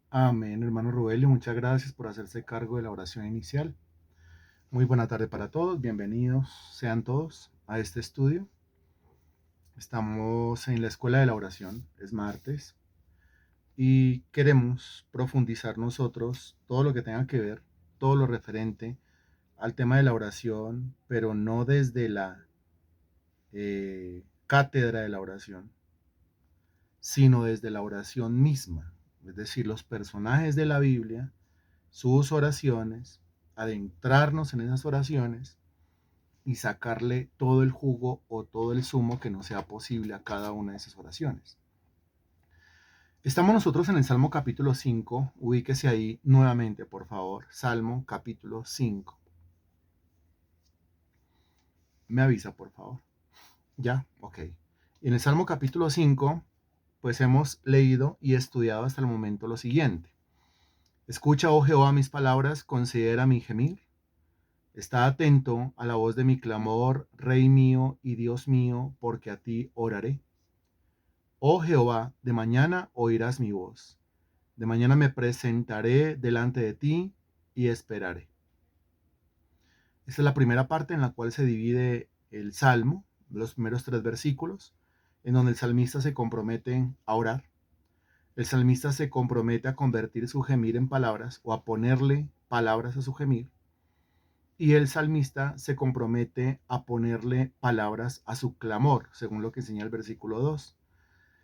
Amén, hermano Rubelio, muchas gracias por hacerse cargo de la oración inicial. Muy buena tarde para todos, bienvenidos sean todos a este estudio. Estamos en la escuela de la oración, es martes, y queremos profundizar nosotros todo lo que tenga que ver, todo lo referente al tema de la oración, pero no desde la cátedra de la oración, sino desde la oración misma, es decir, los personajes de la Biblia, sus oraciones, adentrarnos en esas oraciones y sacarle todo el jugo o todo el zumo que nos sea posible a cada una de esas oraciones. Estamos nosotros en el Salmo capítulo 5, ubíquese ahí nuevamente, por favor. Salmo capítulo 5. Me avisa, por favor. ¿Ya? Ok. En el Salmo capítulo 5, pues hemos leído y estudiado hasta el momento lo siguiente. Escucha, oh Jehová, mis palabras, considera mi gemir. Está atento a la voz de mi clamor, Rey mío y Dios mío, porque a ti oraré. Oh Jehová, de mañana oirás mi voz. De mañana me presentaré delante de ti y esperaré. Esta es la primera parte en la cual se divide el Salmo, los primeros 3 versículos, en donde el salmista se compromete a orar. El salmista se compromete a convertir su gemir en palabras o a ponerle palabras a su gemir. Y el salmista se compromete a ponerle palabras a su clamor, según lo que enseña el versículo 2.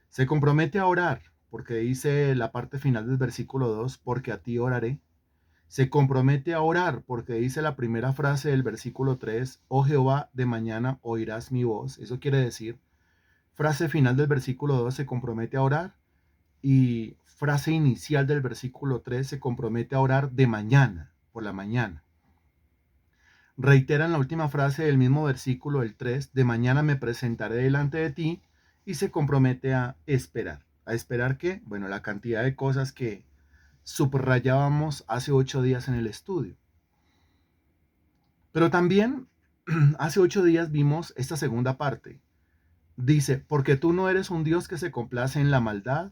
Se compromete a orar, porque dice la parte final del versículo 2, porque a ti oraré. Se compromete a orar, porque dice la primera frase del versículo 3, oh Jehová, de mañana oirás mi voz. Eso quiere decir, frase final del versículo 2 se compromete a orar, y frase inicial del versículo 3 se compromete a orar de mañana, por la mañana. Reitera en la última frase del mismo versículo, el 3, de mañana me presentaré delante de ti, y se compromete a esperar. ¿A esperar qué? Bueno, la cantidad de cosas que subrayábamos hace 8 días en el estudio. Pero también hace 8 días vimos esta segunda parte. Dice, porque tú no eres un Dios que se complace en la maldad,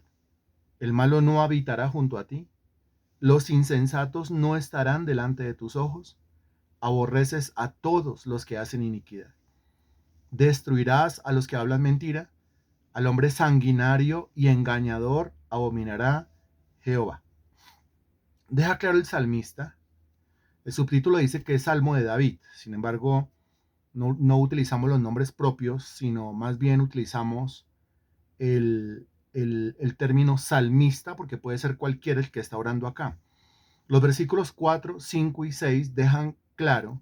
el malo no habitará junto a ti, los insensatos no estarán delante de tus ojos, aborreces a todos los que hacen iniquidad. Destruirás a los que hablan mentira, al hombre sanguinario y engañador abominará Jehová. Deja claro el salmista. El subtítulo dice que es Salmo de David. Sin embargo, no utilizamos los nombres propios, sino más bien utilizamos el término salmista, porque puede ser cualquiera el que está orando acá. Los versículos 4, 5 y 6 dejan claro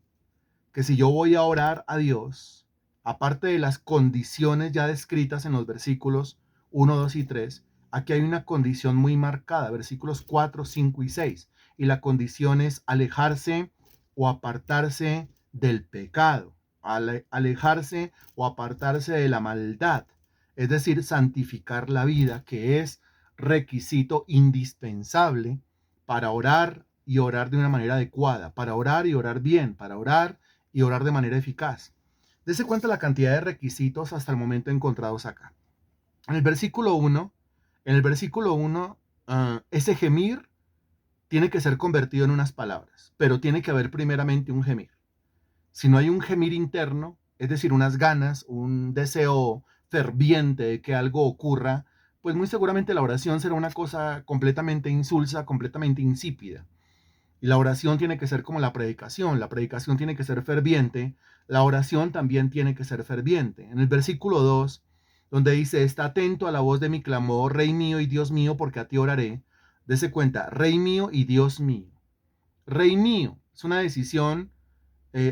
que si yo voy a orar a Dios, aparte de las condiciones ya descritas en los versículos 1, 2 y 3, aquí hay una condición muy marcada, versículos 4, 5 y 6, y la condición es alejarse o apartarse del pecado, alejarse o apartarse de la maldad, es decir, santificar la vida, que es requisito indispensable para orar y orar de una manera adecuada, para orar y orar bien, para orar y orar de manera eficaz. Dese cuenta la cantidad de requisitos hasta el momento encontrados acá. En el versículo 1, ese gemir tiene que ser convertido en unas palabras, pero tiene que haber primeramente un gemir. Si no hay un gemir interno, es decir, unas ganas, un deseo ferviente de que algo ocurra, pues muy seguramente la oración será una cosa completamente insulsa, completamente insípida. Y la oración tiene que ser como la predicación tiene que ser ferviente, la oración también tiene que ser ferviente. En el versículo 2, donde dice, está atento a la voz de mi clamor, Rey mío y Dios mío, porque a ti oraré, dese cuenta, Rey mío y Dios mío. Rey mío es una decisión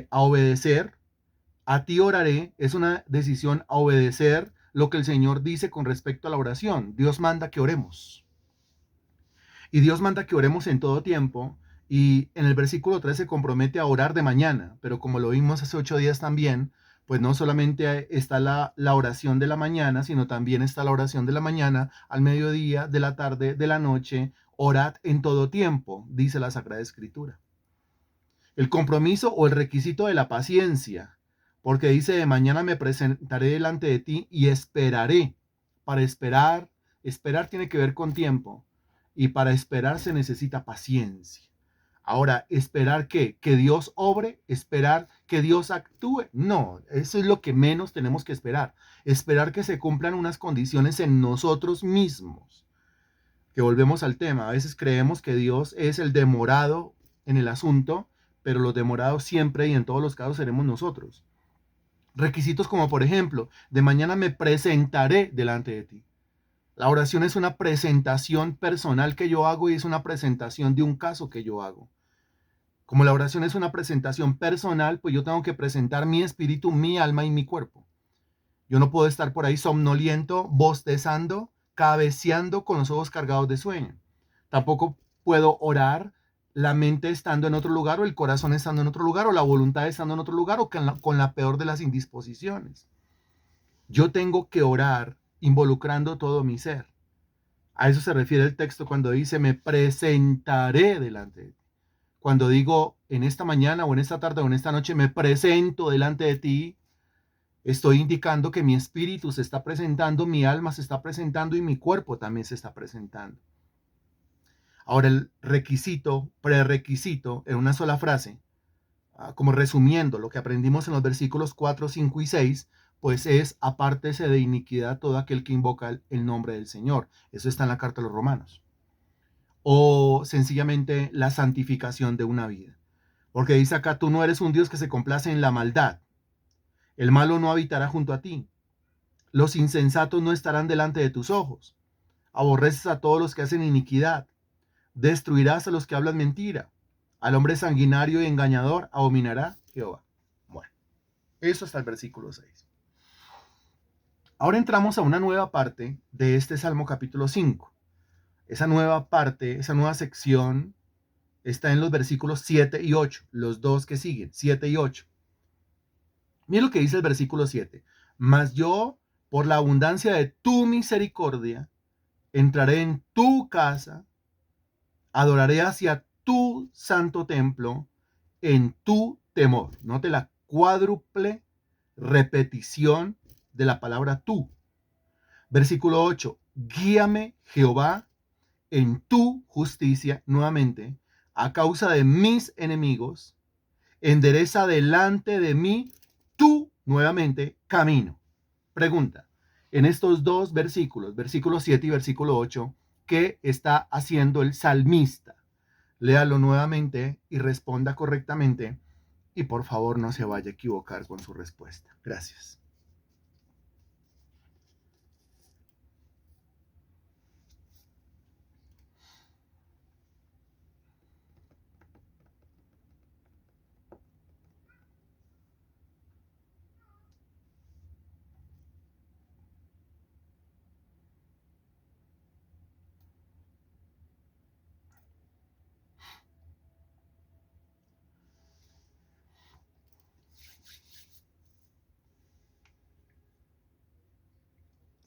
a obedecer, a ti oraré es una decisión a obedecer lo que el Señor dice con respecto a la oración. Dios manda que oremos. Y Dios manda que oremos en todo tiempo. Y en el versículo 3 se compromete a orar de mañana. Pero como lo vimos hace 8 días también, pues no solamente está la oración de la mañana, sino también está la oración de la mañana, al mediodía, de la tarde, de la noche. Orad en todo tiempo, dice la Sagrada Escritura. El compromiso o el requisito de la paciencia, porque dice, de mañana me presentaré delante de ti y esperaré. Para esperar, esperar tiene que ver con tiempo. Y para esperar se necesita paciencia. Ahora, ¿esperar qué? ¿Que Dios obre? ¿Esperar que Dios actúe? No, eso es lo que menos tenemos que esperar. Esperar que se cumplan unas condiciones en nosotros mismos. Que volvemos al tema. A veces creemos que Dios es el demorado en el asunto, pero los demorados siempre y en todos los casos seremos nosotros. Requisitos como, por ejemplo, de mañana me presentaré delante de ti. La oración es una presentación personal que yo hago y es una presentación de un caso que yo hago. Como la oración es una presentación personal, pues yo tengo que presentar mi espíritu, mi alma y mi cuerpo. Yo no puedo estar por ahí somnoliento, bostezando, cabeceando con los ojos cargados de sueño. Tampoco puedo orar la mente estando en otro lugar o el corazón estando en otro lugar o la voluntad estando en otro lugar o con la peor de las indisposiciones. Yo tengo que orar involucrando todo mi ser. A eso se refiere el texto cuando dice, me presentaré delante de ti. Cuando digo, en esta mañana o en esta tarde o en esta noche, me presento delante de ti, estoy indicando que mi espíritu se está presentando, mi alma se está presentando y mi cuerpo también se está presentando. Ahora el requisito, prerequisito, en una sola frase, como resumiendo lo que aprendimos en los versículos 4, 5 y 6, pues es apártese de iniquidad todo aquel que invoca el nombre del Señor. Eso está en la carta de los Romanos. O sencillamente la santificación de una vida. Porque dice acá, tú no eres un Dios que se complace en la maldad. El malo no habitará junto a ti. Los insensatos no estarán delante de tus ojos. Aborreces a todos los que hacen iniquidad. Destruirás a los que hablan mentira. Al hombre sanguinario y engañador abominará Jehová. Bueno, eso está el versículo 6. Ahora entramos a una nueva parte de este Salmo capítulo 5. Esa nueva parte, esa nueva sección está en los versículos 7 y 8, los dos que siguen, 7 y 8. Mira lo que dice el versículo 7. Mas yo, por la abundancia de tu misericordia, entraré en tu casa, adoraré hacia tu santo templo, en tu temor. Note la cuádruple repetición de la palabra tú. Versículo 8. Guíame, Jehová, en tu justicia, nuevamente, a causa de mis enemigos, endereza delante de mí tu, nuevamente, camino. Pregunta, en estos dos versículos, versículo 7 y versículo 8, ¿qué está haciendo el salmista? Léalo nuevamente y responda correctamente y por favor no se vaya a equivocar con su respuesta. Gracias.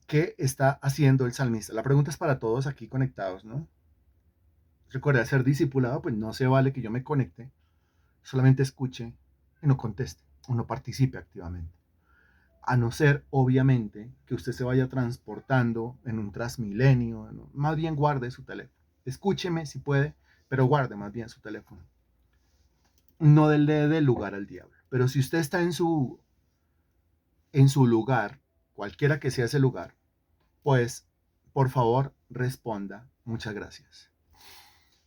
¿Qué está haciendo el salmista? La pregunta es para todos aquí conectados, ¿no? Recuerda, ser discipulado, pues no se vale que yo me conecte, solamente escuche y no conteste o no participe activamente. A no ser, obviamente, que usted se vaya transportando en un Transmilenio, ¿no? Más bien guarde su teléfono. Escúcheme si puede, pero guarde más bien su teléfono. No dé lugar al diablo. Pero si usted está en su lugar, cualquiera que sea ese lugar, pues por favor responda. Muchas gracias.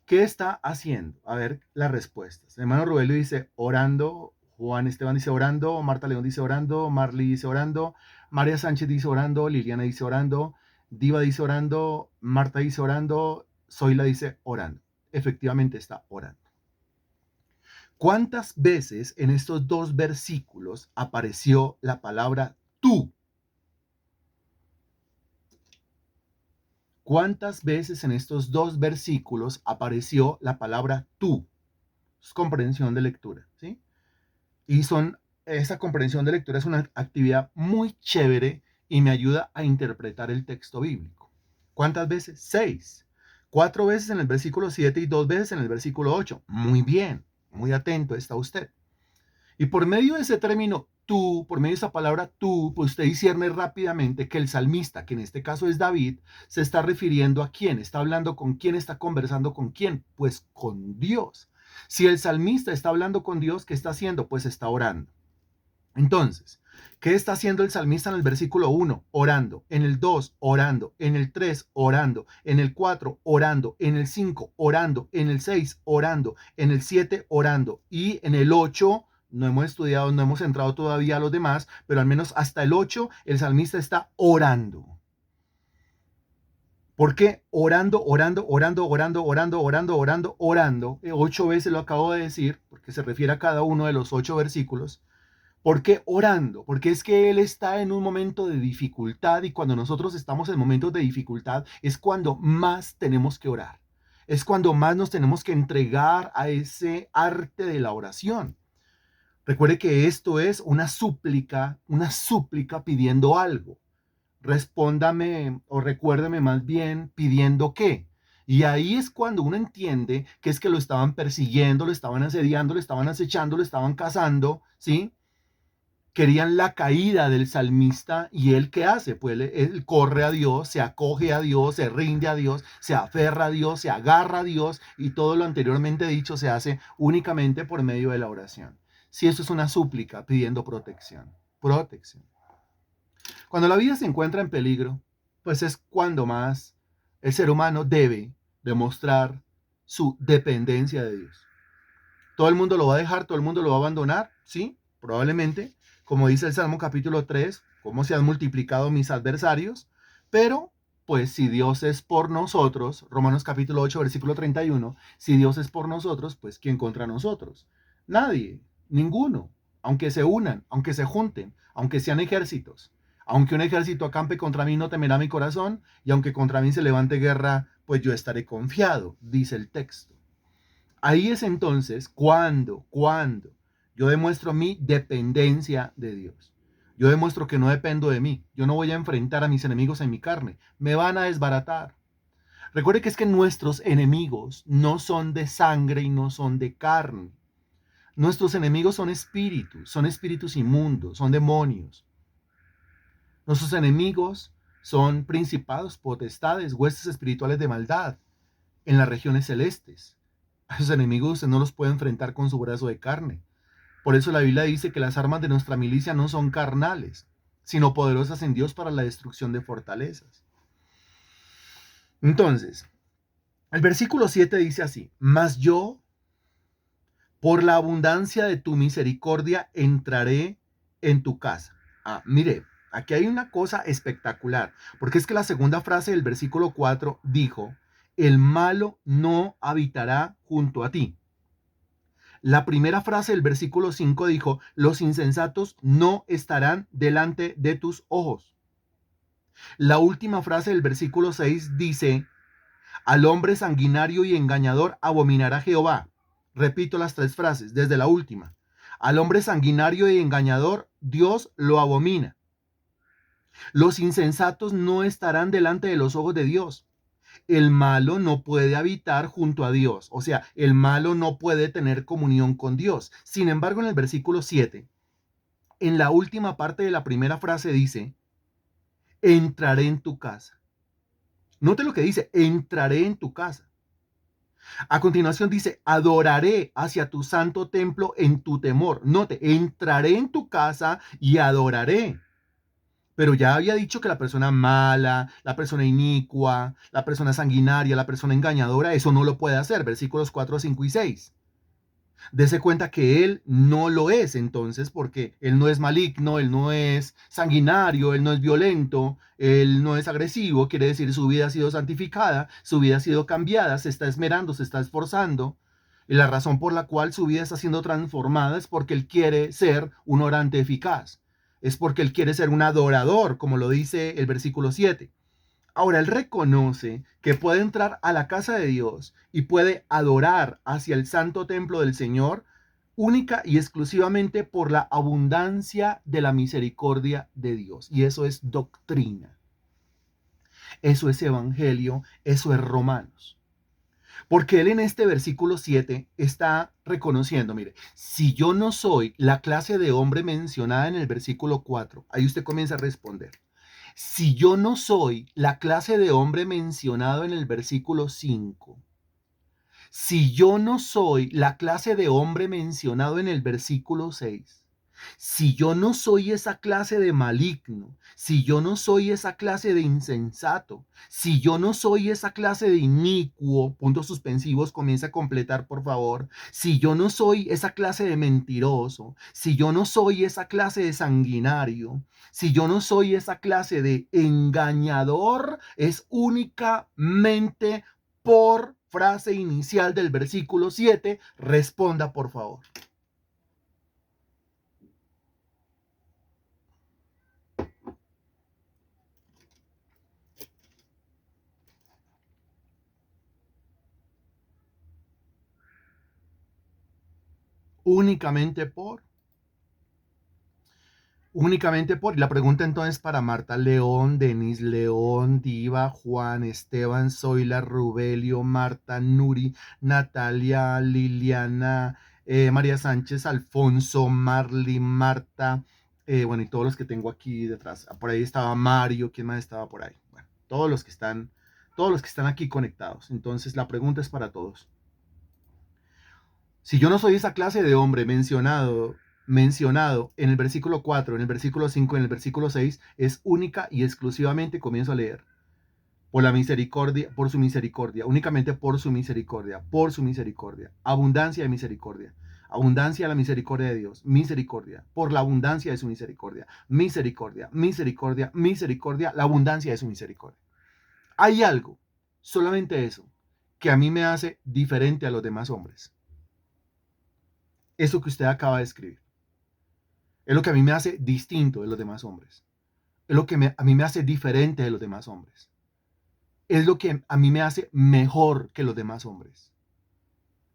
¿Qué está haciendo? A ver las respuestas. El hermano Rubelio dice orando, Juan Esteban dice orando, Marta León dice orando, Marley dice orando, María Sánchez dice orando, Liliana dice orando, Diva dice orando, Marta dice orando, Zoila dice orando. Efectivamente está orando. ¿Cuántas veces en estos dos versículos apareció la palabra tú? ¿Cuántas veces en estos dos versículos apareció la palabra tú? Es comprensión de lectura, ¿sí? Y esa comprensión de lectura es una actividad muy chévere y me ayuda a interpretar el texto bíblico. ¿Cuántas veces? 6. 4 veces en el versículo 7 y 2 veces en el versículo 8. Muy bien, muy atento está usted. Y por medio de ese término tú, por medio de esa palabra tú, pues usted discierne rápidamente que el salmista, que en este caso es David, se está refiriendo a quién, está hablando con quién, está conversando con quién, pues con Dios. Si el salmista está hablando con Dios, ¿qué está haciendo? Pues está orando. Entonces, ¿qué está haciendo el salmista en el versículo 1? Orando. En el 2, orando. En el 3, orando. En el 4, orando. En el 5, orando. En el 6, orando. En el 7, orando. Y en el 8, no hemos estudiado, no hemos entrado todavía a los demás, pero al menos hasta el 8, el salmista está orando. ¿Por qué? Orando, orando, orando, orando, orando, orando, orando, orando. 8 veces lo acabo de decir, porque se refiere a cada uno de los 8 versículos. ¿Por qué orando? Porque es que Él está en un momento de dificultad y cuando nosotros estamos en momentos de dificultad es cuando más tenemos que orar. Es cuando más nos tenemos que entregar a ese arte de la oración. Recuerde que esto es una súplica pidiendo algo. Respóndame o recuérdeme más bien pidiendo qué. Y ahí es cuando uno entiende que es que lo estaban persiguiendo, lo estaban asediando, lo estaban acechando, lo estaban cazando, ¿sí? Querían la caída del salmista y él ¿qué hace? Pues él corre a Dios, se acoge a Dios, se rinde a Dios, se aferra a Dios, se agarra a Dios y todo lo anteriormente dicho se hace únicamente por medio de la oración. Si eso es una súplica pidiendo protección, protección. Cuando la vida se encuentra en peligro, pues es cuando más el ser humano debe demostrar su dependencia de Dios. ¿Todo el mundo lo va a dejar? ¿Todo el mundo lo va a abandonar? Sí, probablemente. Como dice el Salmo capítulo 3, cómo se han multiplicado mis adversarios. Pero, pues si Dios es por nosotros, Romanos capítulo 8, versículo 31, si Dios es por nosotros, pues ¿quién contra nosotros? Nadie, ninguno. Aunque se unan, aunque se junten, aunque sean ejércitos. Aunque un ejército acampe contra mí, no temerá mi corazón, y aunque contra mí se levante guerra, pues yo estaré confiado, dice el texto. Ahí es entonces cuando yo demuestro mi dependencia de Dios. Yo demuestro que no dependo de mí. Yo no voy a enfrentar a mis enemigos en mi carne. Me van a desbaratar. Recuerde que es que nuestros enemigos no son de sangre y no son de carne. Nuestros enemigos son espíritus inmundos, son demonios. Nuestros enemigos son principados, potestades, huestes espirituales de maldad en las regiones celestes. A sus enemigos usted no los puede enfrentar con su brazo de carne. Por eso la Biblia dice que las armas de nuestra milicia no son carnales, sino poderosas en Dios para la destrucción de fortalezas. Entonces, el versículo 7 dice así: mas yo, por la abundancia de tu misericordia, entraré en tu casa. Mire, aquí hay una cosa espectacular, porque es que la segunda frase del versículo 4 dijo: el malo no habitará junto a ti. La primera frase del versículo 5 dijo: los insensatos no estarán delante de tus ojos. La última frase del versículo 6 dice: al hombre sanguinario y engañador abominará Jehová. Repito las 3 frases desde la última. Al hombre sanguinario y engañador Dios lo abomina. Los insensatos no estarán delante de los ojos de Dios. El malo no puede habitar junto a Dios, o sea, el malo no puede tener comunión con Dios. Sin embargo, en el versículo 7, en la última parte de la primera frase dice: entraré en tu casa. Note lo que dice: entraré en tu casa. A continuación dice: adoraré hacia tu santo templo en tu temor. Note, entraré en tu casa y adoraré. Pero ya había dicho que la persona mala, la persona inicua, la persona sanguinaria, la persona engañadora, eso no lo puede hacer. Versículos 4, 5 y 6. Dese cuenta que él no lo es entonces, porque él no es maligno, él no es sanguinario, él no es violento, él no es agresivo, quiere decir su vida ha sido santificada, su vida ha sido cambiada, se está esmerando, se está esforzando. Y la razón por la cual su vida está siendo transformada es porque él quiere ser un orante eficaz. Es porque él quiere ser un adorador, como lo dice el versículo 7. Ahora, él reconoce que puede entrar a la casa de Dios y puede adorar hacia el santo templo del Señor única y exclusivamente por la abundancia de la misericordia de Dios. Y eso es doctrina. Eso es evangelio, eso es Romanos. Porque él en este versículo 7 está reconociendo, mire, si yo no soy la clase de hombre mencionada en el versículo 4, ahí usted comienza a responder. Si yo no soy la clase de hombre mencionado en el versículo 5, si yo no soy la clase de hombre mencionado en el versículo 6, si yo no soy esa clase de maligno, si yo no soy esa clase de insensato, si yo no soy esa clase de inicuo, puntos suspensivos, comienza a completar por favor, si yo no soy esa clase de mentiroso, si yo no soy esa clase de sanguinario, si yo no soy esa clase de engañador, es únicamente por frase inicial del versículo 7, responda por favor. Únicamente por, y la pregunta entonces para Marta León, Denis León, Diva, Juan, Esteban, Zoila, Rubelio, Marta, Nuri, Natalia, Liliana, María Sánchez, Alfonso, Marly, Marta, bueno, y todos los que tengo aquí detrás. Por ahí estaba Mario, ¿quién más estaba por ahí? Bueno, todos los que están aquí conectados. Entonces la pregunta es para todos. Si yo no soy esa clase de hombre mencionado en el versículo 4, en el versículo 5, en el versículo 6, es única y exclusivamente, comienzo a leer, por la misericordia, por su misericordia, únicamente por su misericordia, abundancia de misericordia, abundancia de la misericordia de Dios, misericordia, por la abundancia de su misericordia, misericordia, misericordia, misericordia, la abundancia de su misericordia. Hay algo, solamente eso, que a mí me hace diferente a los demás hombres. Eso que usted acaba de escribir. Es lo que a mí me hace distinto de los demás hombres. Es lo que a mí me hace diferente de los demás hombres. Es lo que a mí me hace mejor que los demás hombres.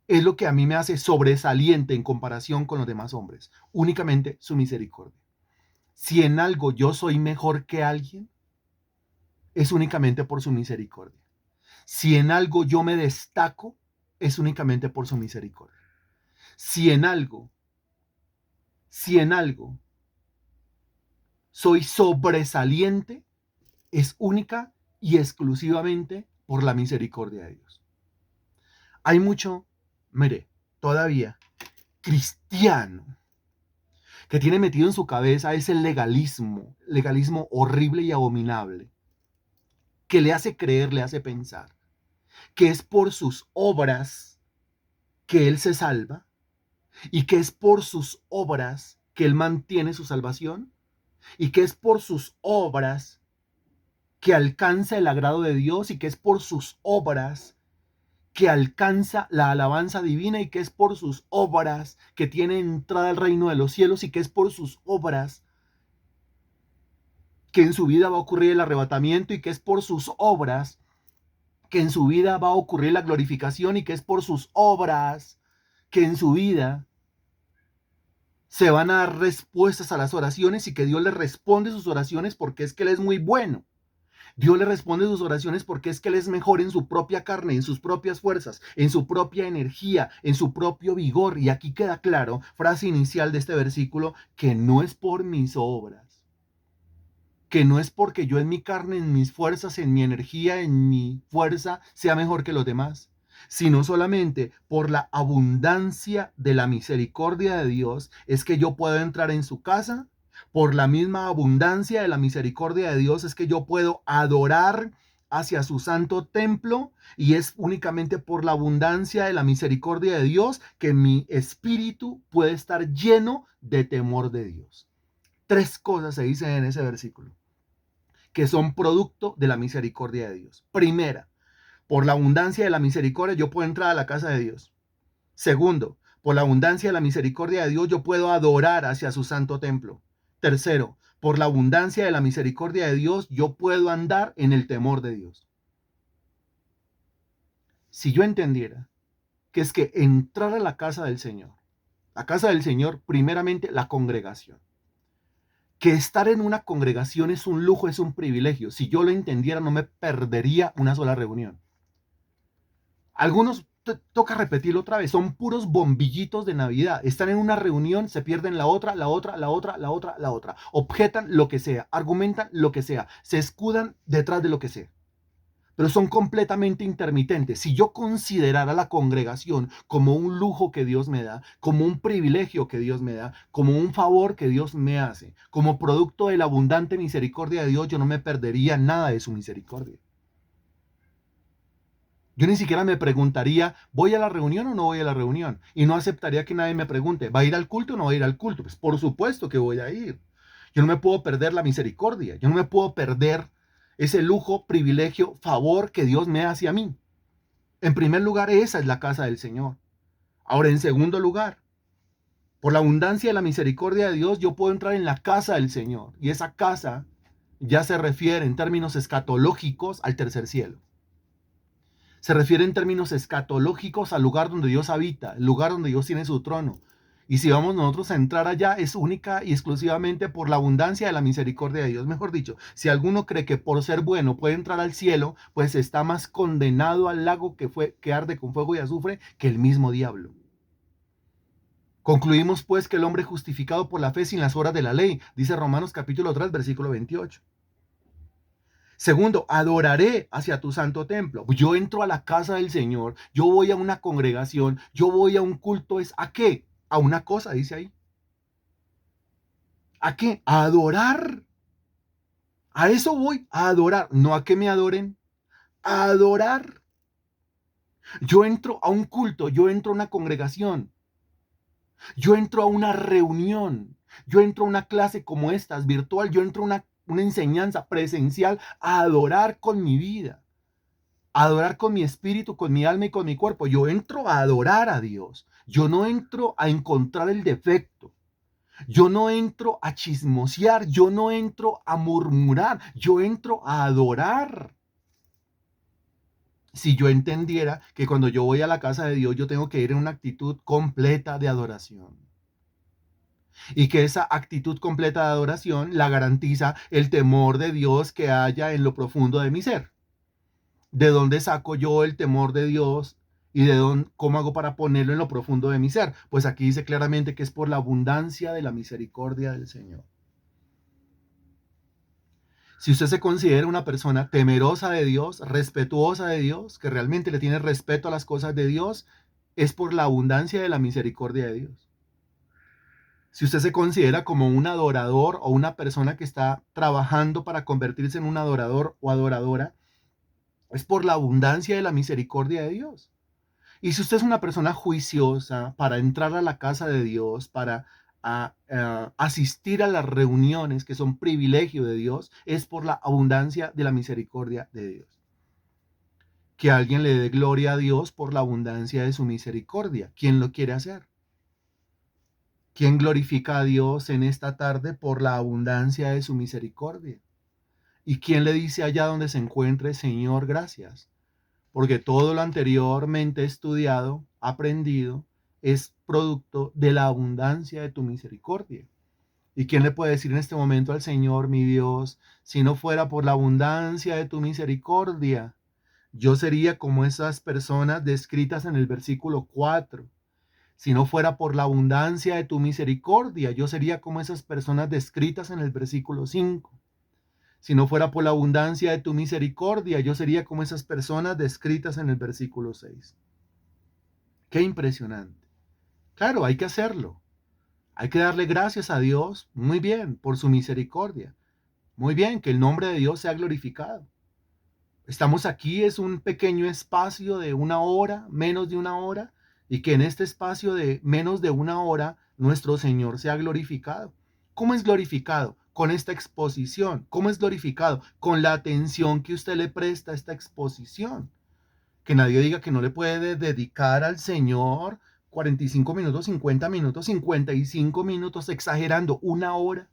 Es lo que a mí me hace sobresaliente en comparación con los demás hombres. Únicamente su misericordia. Si en algo yo soy mejor que alguien, es únicamente por su misericordia. Si en algo yo me destaco, es únicamente por su misericordia. Si en algo, si en algo soy sobresaliente, es única y exclusivamente por la misericordia de Dios. Hay mucho, mire, todavía cristiano que tiene metido en su cabeza ese legalismo horrible y abominable, que le hace creer, le hace pensar que es por sus obras que él se salva y que es por sus obras que él mantiene su salvación y que es por sus obras que alcanza el agrado de Dios y que es por sus obras que alcanza la alabanza divina y que es por sus obras que tiene entrada al reino de los cielos y que es por sus obras que en su vida va a ocurrir el arrebatamiento y que es por sus obras que en su vida va a ocurrir la glorificación y que es por sus obras que en su vida se van a dar respuestas a las oraciones y que Dios le responde sus oraciones porque es que Él es muy bueno. Dios le responde sus oraciones porque es que Él es mejor en su propia carne, en sus propias fuerzas, en su propia energía, en su propio vigor. Y aquí queda claro, frase inicial de este versículo, que no es por mis obras, que no es porque yo en mi carne, en mis fuerzas, en mi energía, en mi fuerza, sea mejor que los demás, sino solamente por la abundancia de la misericordia de Dios es que yo puedo entrar en su casa. Por la misma abundancia de la misericordia de Dios es que yo puedo adorar hacia su santo templo y es únicamente por la abundancia de la misericordia de Dios que mi espíritu puede estar lleno de temor de Dios. Tres cosas se dicen en ese versículo que son producto de la misericordia de Dios. Primera, por la abundancia de la misericordia yo puedo entrar a la casa de Dios. Segundo, por la abundancia de la misericordia de Dios yo puedo adorar hacia su santo templo. Tercero, por la abundancia de la misericordia de Dios yo puedo andar en el temor de Dios. Si yo entendiera que es que entrar a la casa del Señor, primeramente la congregación, que estar en una congregación es un lujo, es un privilegio. Si yo lo entendiera, no me perdería una sola reunión. Algunos toca repetirlo otra vez, son puros bombillitos de Navidad. Están en una reunión, se pierden la otra, la otra, la otra, la otra, la otra. Objetan lo que sea, argumentan lo que sea, se escudan detrás de lo que sea. Pero son completamente intermitentes. Si yo considerara la congregación como un lujo que Dios me da, como un privilegio que Dios me da, como un favor que Dios me hace, como producto de la abundante misericordia de Dios, yo no me perdería nada de su misericordia. Yo ni siquiera me preguntaría, ¿voy a la reunión o no voy a la reunión? Y no aceptaría que nadie me pregunte, ¿va a ir al culto o no va a ir al culto? Pues por supuesto que voy a ir. Yo no me puedo perder la misericordia. Yo no me puedo perder ese lujo, privilegio, favor que Dios me hace a mí. En primer lugar, esa es la casa del Señor. Ahora, en segundo lugar, por la abundancia de la misericordia de Dios, yo puedo entrar en la casa del Señor. Y esa casa ya se refiere en términos escatológicos al tercer cielo. Se refiere en términos escatológicos al lugar donde Dios habita, el lugar donde Dios tiene su trono. Y si vamos nosotros a entrar allá, es única y exclusivamente por la abundancia de la misericordia de Dios. Mejor dicho, si alguno cree que por ser bueno puede entrar al cielo, pues está más condenado al lago que arde con fuego y azufre que el mismo diablo. Concluimos pues que el hombre justificado por la fe sin las obras de la ley, dice Romanos capítulo 3, versículo 28. Segundo, adoraré hacia tu santo templo. Yo entro a la casa del Señor, yo voy a una congregación, yo voy a un culto. ¿Es a qué? A una cosa, dice ahí. ¿A qué? A adorar. A eso voy, a adorar. No a que me adoren, a adorar. Yo entro a un culto, yo entro a una congregación, yo entro a una reunión, yo entro a una clase como estas, virtual, yo entro a una enseñanza presencial a adorar con mi vida. Adorar con mi espíritu, con mi alma y con mi cuerpo. Yo entro a adorar a Dios. Yo no entro a encontrar el defecto. Yo no entro a chismosear. Yo no entro a murmurar. Yo entro a adorar. Si yo entendiera que cuando yo voy a la casa de Dios, yo tengo que ir en una actitud completa de adoración. Y que esa actitud completa de adoración la garantiza el temor de Dios que haya en lo profundo de mi ser. ¿De dónde saco yo el temor de Dios y de dónde, cómo hago para ponerlo en lo profundo de mi ser? Pues aquí dice claramente que es por la abundancia de la misericordia del Señor. Si usted se considera una persona temerosa de Dios, respetuosa de Dios, que realmente le tiene respeto a las cosas de Dios, es por la abundancia de la misericordia de Dios. Si usted se considera como un adorador o una persona que está trabajando para convertirse en un adorador o adoradora, es por la abundancia de la misericordia de Dios. Y si usted es una persona juiciosa para entrar a la casa de Dios, para asistir a las reuniones que son privilegio de Dios, es por la abundancia de la misericordia de Dios. Que alguien le dé gloria a Dios por la abundancia de su misericordia. ¿Quién lo quiere hacer? ¿Quién glorifica a Dios en esta tarde por la abundancia de su misericordia? ¿Y quién le dice allá donde se encuentre, Señor, gracias? Porque todo lo anteriormente estudiado, aprendido, es producto de la abundancia de tu misericordia. ¿Y quién le puede decir en este momento al Señor, mi Dios, si no fuera por la abundancia de tu misericordia, yo sería como esas personas descritas en el versículo 4? Si no fuera por la abundancia de tu misericordia, yo sería como esas personas descritas en el versículo 5. Si no fuera por la abundancia de tu misericordia, yo sería como esas personas descritas en el versículo 6. Qué impresionante. Claro, hay que hacerlo. Hay que darle gracias a Dios, muy bien, por su misericordia. Muy bien, que el nombre de Dios sea glorificado. Estamos aquí, es un pequeño espacio de una hora, menos de una hora, y que en este espacio de menos de una hora nuestro Señor sea glorificado. ¿Cómo es glorificado? Con esta exposición. ¿Cómo es glorificado? Con la atención que usted le presta a esta exposición. Que nadie diga que no le puede dedicar al Señor 45 minutos, 50 minutos, 55 minutos, exagerando, una hora.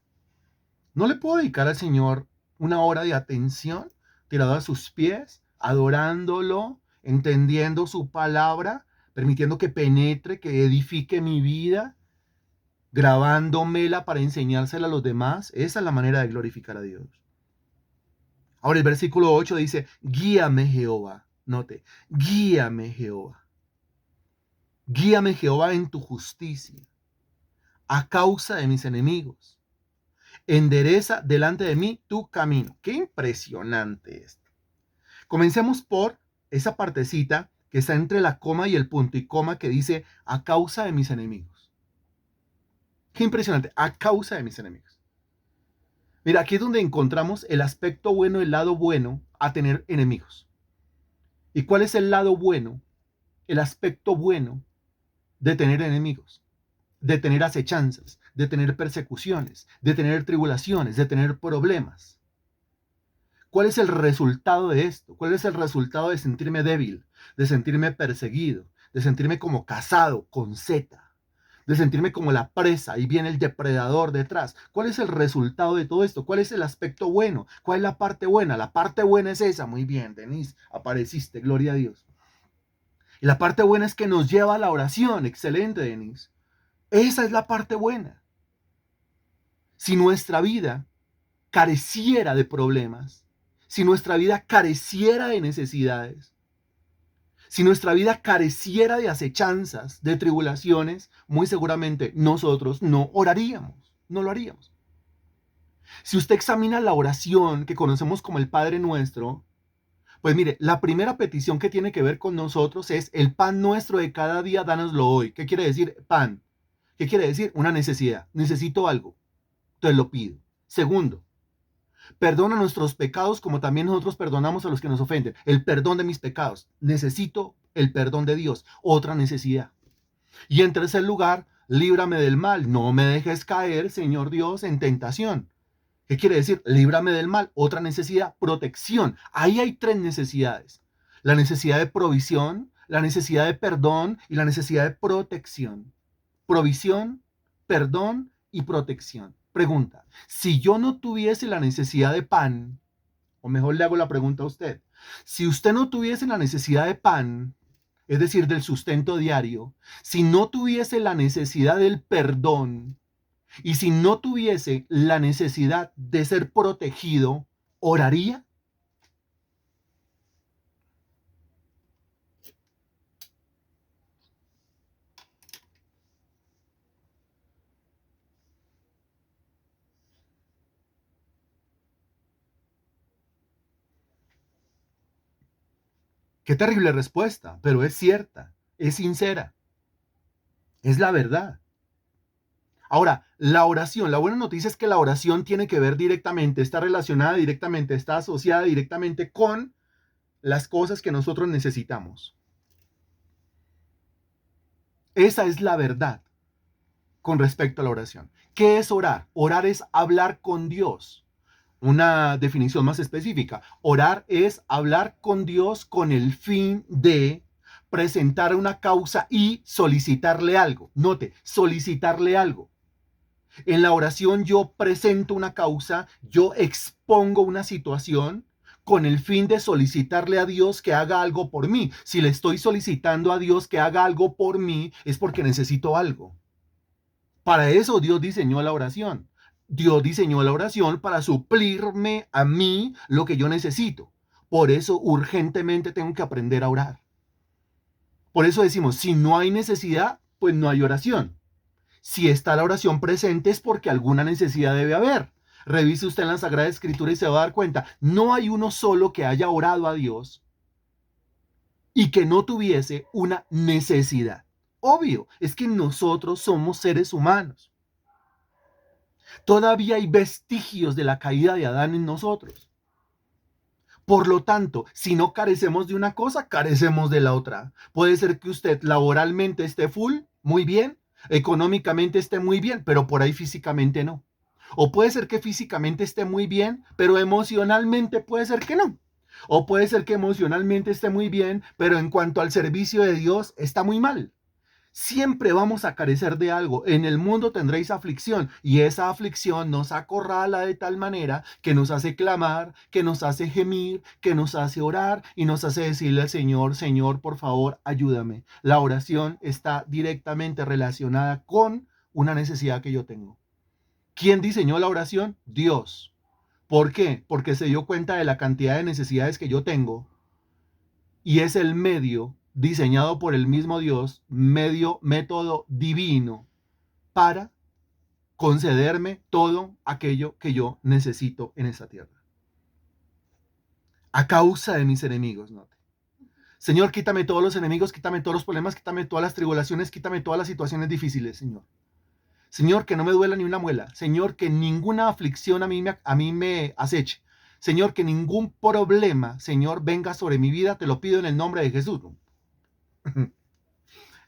No le puedo dedicar al Señor una hora de atención tirado a sus pies, adorándolo, entendiendo su palabra, permitiendo que penetre, que edifique mi vida, grabándomela para enseñársela a los demás. Esa es la manera de glorificar a Dios. Ahora el versículo 8 dice, guíame Jehová. Note, guíame Jehová. Guíame Jehová en tu justicia, a causa de mis enemigos. Endereza delante de mí tu camino. Qué impresionante esto. Comencemos por esa partecita que está entre la coma y el punto y coma que dice a causa de mis enemigos. Qué impresionante, a causa de mis enemigos. Mira, aquí es donde encontramos el aspecto bueno, el lado bueno a tener enemigos. ¿Y cuál es el lado bueno, el aspecto bueno de tener enemigos? De tener acechanzas, de tener persecuciones, de tener tribulaciones, de tener problemas. ¿Cuál es el resultado de esto? ¿Cuál es el resultado de sentirme débil, de sentirme perseguido, de sentirme como cazado con Z, de sentirme como la presa y viene el depredador detrás? ¿Cuál es el resultado de todo esto? ¿Cuál es el aspecto bueno? ¿Cuál es la parte buena? La parte buena es esa. Muy bien, Denise, apareciste, gloria a Dios. Y la parte buena es que nos lleva a la oración. Excelente, Denise. Esa es la parte buena. Si nuestra vida careciera de problemas, si nuestra vida careciera de necesidades, si nuestra vida careciera de acechanzas, de tribulaciones, muy seguramente nosotros no oraríamos, no lo haríamos. Si usted examina la oración que conocemos como el Padre Nuestro, pues mire, la primera petición que tiene que ver con nosotros es el pan nuestro de cada día, dánoslo hoy. ¿Qué quiere decir pan? ¿Qué quiere decir? Una necesidad. Necesito algo. Entonces lo pido. Segundo, perdona nuestros pecados como también nosotros perdonamos a los que nos ofenden. El perdón de mis pecados. Necesito el perdón de Dios. Otra necesidad. Y en tercer lugar, líbrame del mal. No me dejes caer, Señor Dios, en tentación. ¿Qué quiere decir? Líbrame del mal. Otra necesidad, protección. Ahí hay tres necesidades. La necesidad de provisión, la necesidad de perdón y la necesidad de protección. Provisión, perdón y protección. Pregunta, si yo no tuviese la necesidad de pan, o mejor le hago la pregunta a usted, si usted no tuviese la necesidad de pan, es decir, del sustento diario, si no tuviese la necesidad del perdón y si no tuviese la necesidad de ser protegido, ¿oraría? Qué terrible respuesta, pero es cierta, es sincera, es la verdad. Ahora, la oración, la buena noticia es que la oración tiene que ver directamente, está relacionada directamente, está asociada directamente con las cosas que nosotros necesitamos. Esa es la verdad con respecto a la oración. ¿Qué es orar? Orar es hablar con Dios. Una definición más específica. Orar es hablar con Dios con el fin de presentar una causa y solicitarle algo. Note, solicitarle algo. En la oración yo presento una causa, yo expongo una situación con el fin de solicitarle a Dios que haga algo por mí. Si le estoy solicitando a Dios que haga algo por mí, es porque necesito algo. Para eso Dios diseñó la oración. Dios diseñó la oración para suplirme a mí lo que yo necesito. Por eso urgentemente tengo que aprender a orar. Por eso decimos, si no hay necesidad, pues no hay oración. Si está la oración presente es porque alguna necesidad debe haber. Revise usted en la Sagrada Escritura y se va a dar cuenta, no hay uno solo que haya orado a Dios y que no tuviese una necesidad. Obvio, es que nosotros somos seres humanos. Todavía hay vestigios de la caída de Adán en nosotros. Por lo tanto, si no carecemos de una cosa, carecemos de la otra. Puede ser que usted laboralmente esté full, muy bien, económicamente esté muy bien, pero por ahí físicamente no. O puede ser que físicamente esté muy bien, pero emocionalmente puede ser que no. O puede ser que emocionalmente esté muy bien, pero en cuanto al servicio de Dios está muy mal. Siempre vamos a carecer de algo. En el mundo tendréis aflicción y esa aflicción nos acorrala de tal manera que nos hace clamar, que nos hace gemir, que nos hace orar y nos hace decirle al Señor, Señor, por favor, ayúdame. La oración está directamente relacionada con una necesidad que yo tengo. ¿Quién diseñó la oración? Dios. ¿Por qué? Porque se dio cuenta de la cantidad de necesidades que yo tengo y es el medio diseñado por el mismo Dios, método divino para concederme todo aquello que yo necesito en esta tierra. A causa de mis enemigos, ¿no? Señor, quítame todos los enemigos, quítame todos los problemas, quítame todas las tribulaciones, quítame todas las situaciones difíciles, Señor. Señor, que no me duela ni una muela. Señor, que ninguna aflicción a mí me aceche. Señor, que ningún problema, Señor, venga sobre mi vida. Te lo pido en el nombre de Jesús.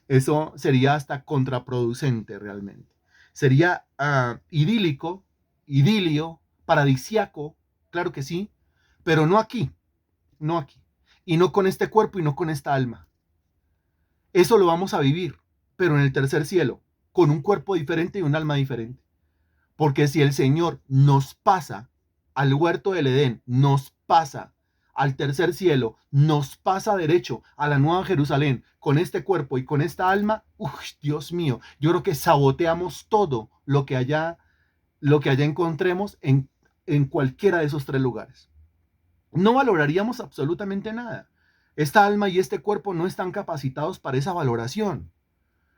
Eso sería hasta contraproducente realmente. Sería idilio, paradisiaco, claro que sí, pero no aquí, no aquí. Y no con este cuerpo y no con esta alma. Eso lo vamos a vivir, pero en el tercer cielo, con un cuerpo diferente y un alma diferente. Porque si el Señor nos pasa al huerto del Edén, nos pasa al tercer cielo, nos pasa derecho a la nueva Jerusalén con este cuerpo y con esta alma, Dios mío, yo creo que saboteamos todo lo que allá encontremos en cualquiera de esos tres lugares. No valoraríamos absolutamente nada. Esta alma y este cuerpo no están capacitados para esa valoración.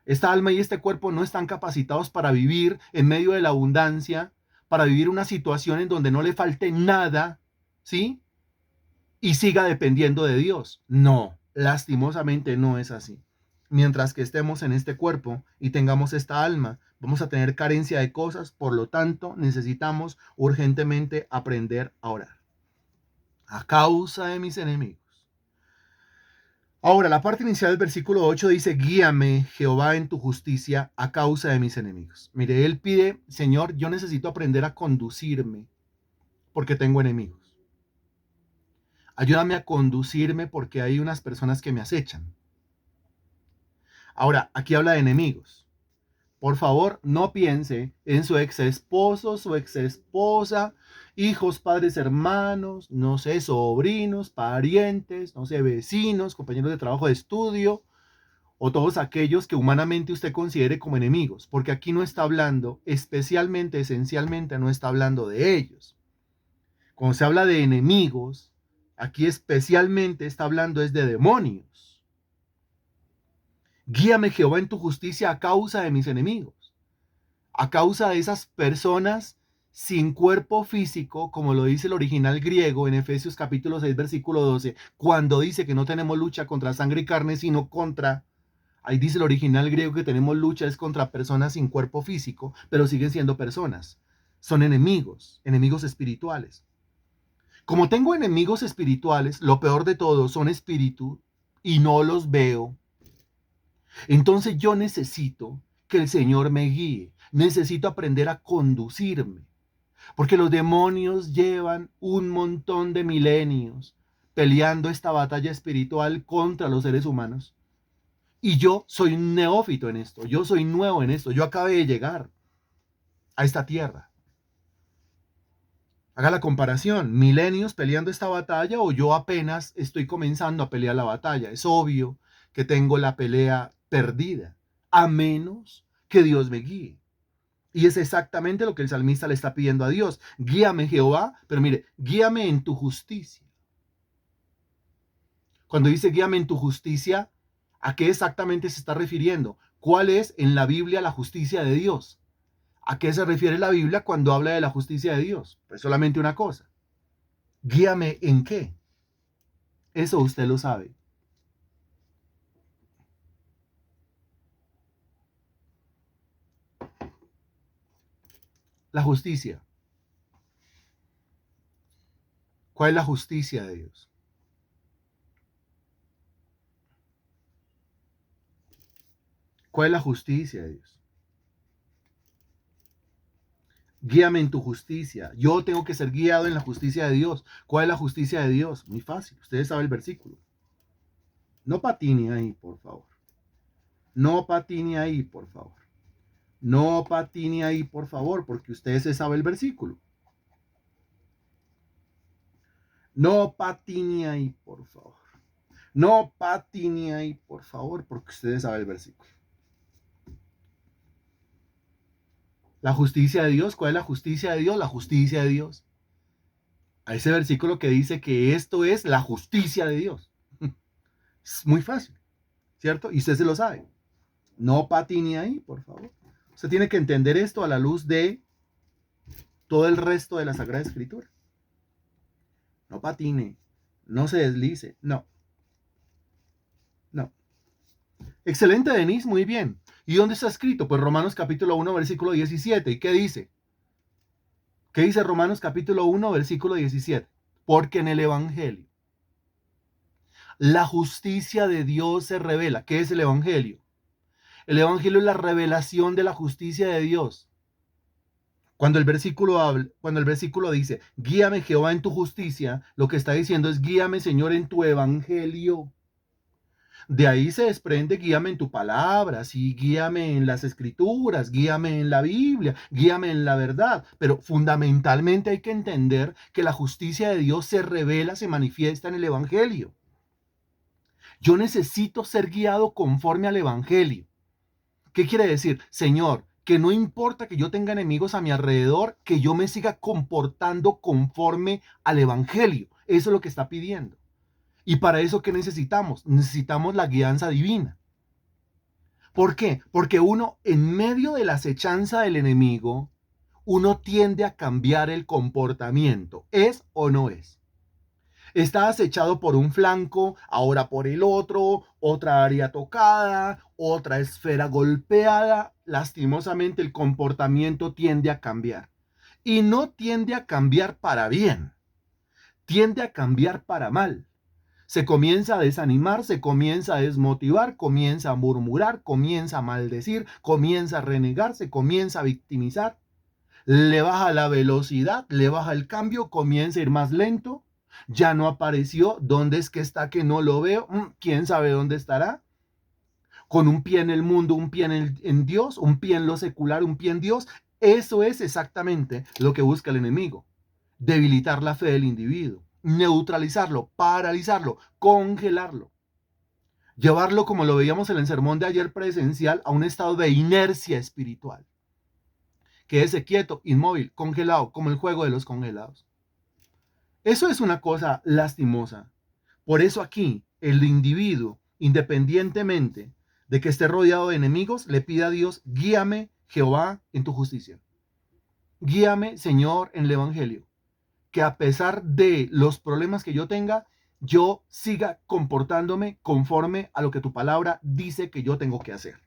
Esta alma y este cuerpo no están capacitados para vivir en medio de la abundancia, para vivir una situación en donde no le falte nada, ¿sí? Y siga dependiendo de Dios. No, lastimosamente no es así. Mientras que estemos en este cuerpo y tengamos esta alma, vamos a tener carencia de cosas, por lo tanto necesitamos urgentemente aprender a orar. A causa de mis enemigos. Ahora, la parte inicial del versículo 8 dice, guíame, Jehová, en tu justicia a causa de mis enemigos. Mire, él pide, Señor, yo necesito aprender a conducirme porque tengo enemigos. Ayúdame a conducirme porque hay unas personas que me acechan. Ahora, aquí habla de enemigos. Por favor, no piense en su ex esposo, su ex esposa, hijos, padres, hermanos, no sé, sobrinos, parientes, no sé, vecinos, compañeros de trabajo, de estudio, o todos aquellos que humanamente usted considere como enemigos, porque aquí no está hablando, especialmente, esencialmente, no está hablando de ellos. Cuando se habla de enemigos, aquí especialmente está hablando es de demonios. Guíame, Jehová, en tu justicia a causa de mis enemigos, a causa de esas personas sin cuerpo físico, como lo dice el original griego en Efesios capítulo 6, versículo 12, cuando dice que no tenemos lucha contra sangre y carne, sino contra, ahí dice el original griego que tenemos lucha es contra personas sin cuerpo físico, pero siguen siendo personas. Son enemigos, enemigos espirituales. Como tengo enemigos espirituales, lo peor de todo son espíritus y no los veo. Entonces yo necesito que el Señor me guíe. Necesito aprender a conducirme. Porque los demonios llevan un montón de milenios peleando esta batalla espiritual contra los seres humanos. Y yo soy un neófito en esto. Yo soy nuevo en esto. Yo acabé de llegar a esta tierra. Haga la comparación. Milenios peleando esta batalla o yo apenas estoy comenzando a pelear la batalla. Es obvio que tengo la pelea perdida, a menos que Dios me guíe. Y es exactamente lo que el salmista le está pidiendo a Dios. Guíame, Jehová, pero mire, guíame en tu justicia. Cuando dice guíame en tu justicia, ¿a qué exactamente se está refiriendo? ¿Cuál es en la Biblia la justicia de Dios? ¿A qué se refiere la Biblia cuando habla de la justicia de Dios? Pues solamente una cosa. Guíame en qué. Eso usted lo sabe. La justicia. ¿Cuál es la justicia de Dios? ¿Cuál es la justicia de Dios? Guíame en tu justicia. Yo tengo que ser guiado en la justicia de Dios. ¿Cuál es la justicia de Dios? Muy fácil. Ustedes saben el versículo. No patine ahí, por favor. No patine ahí, por favor. No patine ahí, por favor, porque ustedes se saben el versículo. No patine ahí, por favor. No patine ahí, por favor, porque ustedes saben el versículo. La justicia de Dios, ¿cuál es la justicia de Dios? La justicia de Dios. A ese versículo que dice que esto es la justicia de Dios. Es muy fácil, ¿cierto? Y usted se lo sabe. No patine ahí, por favor. Usted tiene que entender esto a la luz de todo el resto de la Sagrada Escritura. No patine, no se deslice, no, no. Excelente, Denise, muy bien. ¿Y dónde está escrito? Pues Romanos capítulo 1, versículo 17. ¿Y qué dice? ¿Qué dice Romanos capítulo 1, versículo 17? Porque en el Evangelio la justicia de Dios se revela. ¿Qué es el Evangelio? El Evangelio es la revelación de la justicia de Dios. Cuando el versículo dice, guíame Jehová en tu justicia, lo que está diciendo es, guíame Señor en tu evangelio. De ahí se desprende, guíame en tu palabra, sí, guíame en las escrituras, guíame en la Biblia, guíame en la verdad. Pero fundamentalmente hay que entender que la justicia de Dios se revela, se manifiesta en el evangelio. Yo necesito ser guiado conforme al evangelio. ¿Qué quiere decir? Señor, que no importa que yo tenga enemigos a mi alrededor, que yo me siga comportando conforme al Evangelio. Eso es lo que está pidiendo. Y para eso, ¿qué necesitamos? Necesitamos la guianza divina. ¿Por qué? Porque uno, en medio de la acechanza del enemigo, uno tiende a cambiar el comportamiento. ¿Es o no es? Está acechado por un flanco, ahora por el otro, otra área tocada, otra esfera golpeada. Lastimosamente el comportamiento tiende a cambiar. Y no tiende a cambiar para bien, tiende a cambiar para mal. Se comienza a desanimar, se comienza a desmotivar, comienza a murmurar, comienza a maldecir, comienza a renegar, se comienza a victimizar. Le baja la velocidad, le baja el cambio, comienza a ir más lento. Ya no apareció. ¿Dónde es que está que no lo veo? ¿Quién sabe dónde estará? Con un pie en el mundo, un pie en Dios, un pie en lo secular, un pie en Dios. Eso es exactamente lo que busca el enemigo. Debilitar la fe del individuo, neutralizarlo, paralizarlo, congelarlo. Llevarlo, como lo veíamos en el sermón de ayer presencial, a un estado de inercia espiritual. Quédese quieto, inmóvil, congelado, como el juego de los congelados. Eso es una cosa lastimosa. Por eso aquí el individuo, independientemente de que esté rodeado de enemigos, le pide a Dios, guíame Jehová en tu justicia. Guíame, Señor, en el Evangelio. Que a pesar de los problemas que yo tenga, yo siga comportándome conforme a lo que tu palabra dice que yo tengo que hacer.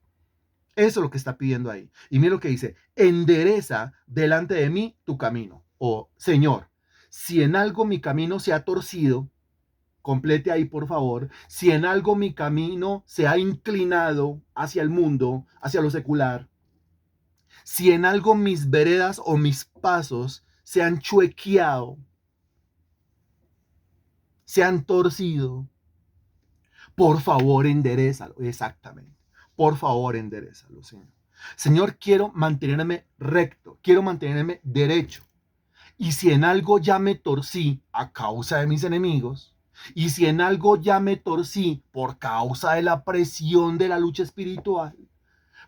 Eso es lo que está pidiendo ahí. Y mira lo que dice, endereza delante de mí tu camino. O Señor, si en algo mi camino se ha torcido, complete ahí por favor, si en algo mi camino se ha inclinado hacia el mundo, hacia lo secular, si en algo mis veredas o mis pasos se han chuequeado, se han torcido, por favor enderezalo, exactamente, por favor enderezalo, Señor. Señor, quiero mantenerme recto, quiero mantenerme derecho. Y si en algo ya me torcí a causa de mis enemigos, y si en algo ya me torcí por causa de la presión de la lucha espiritual,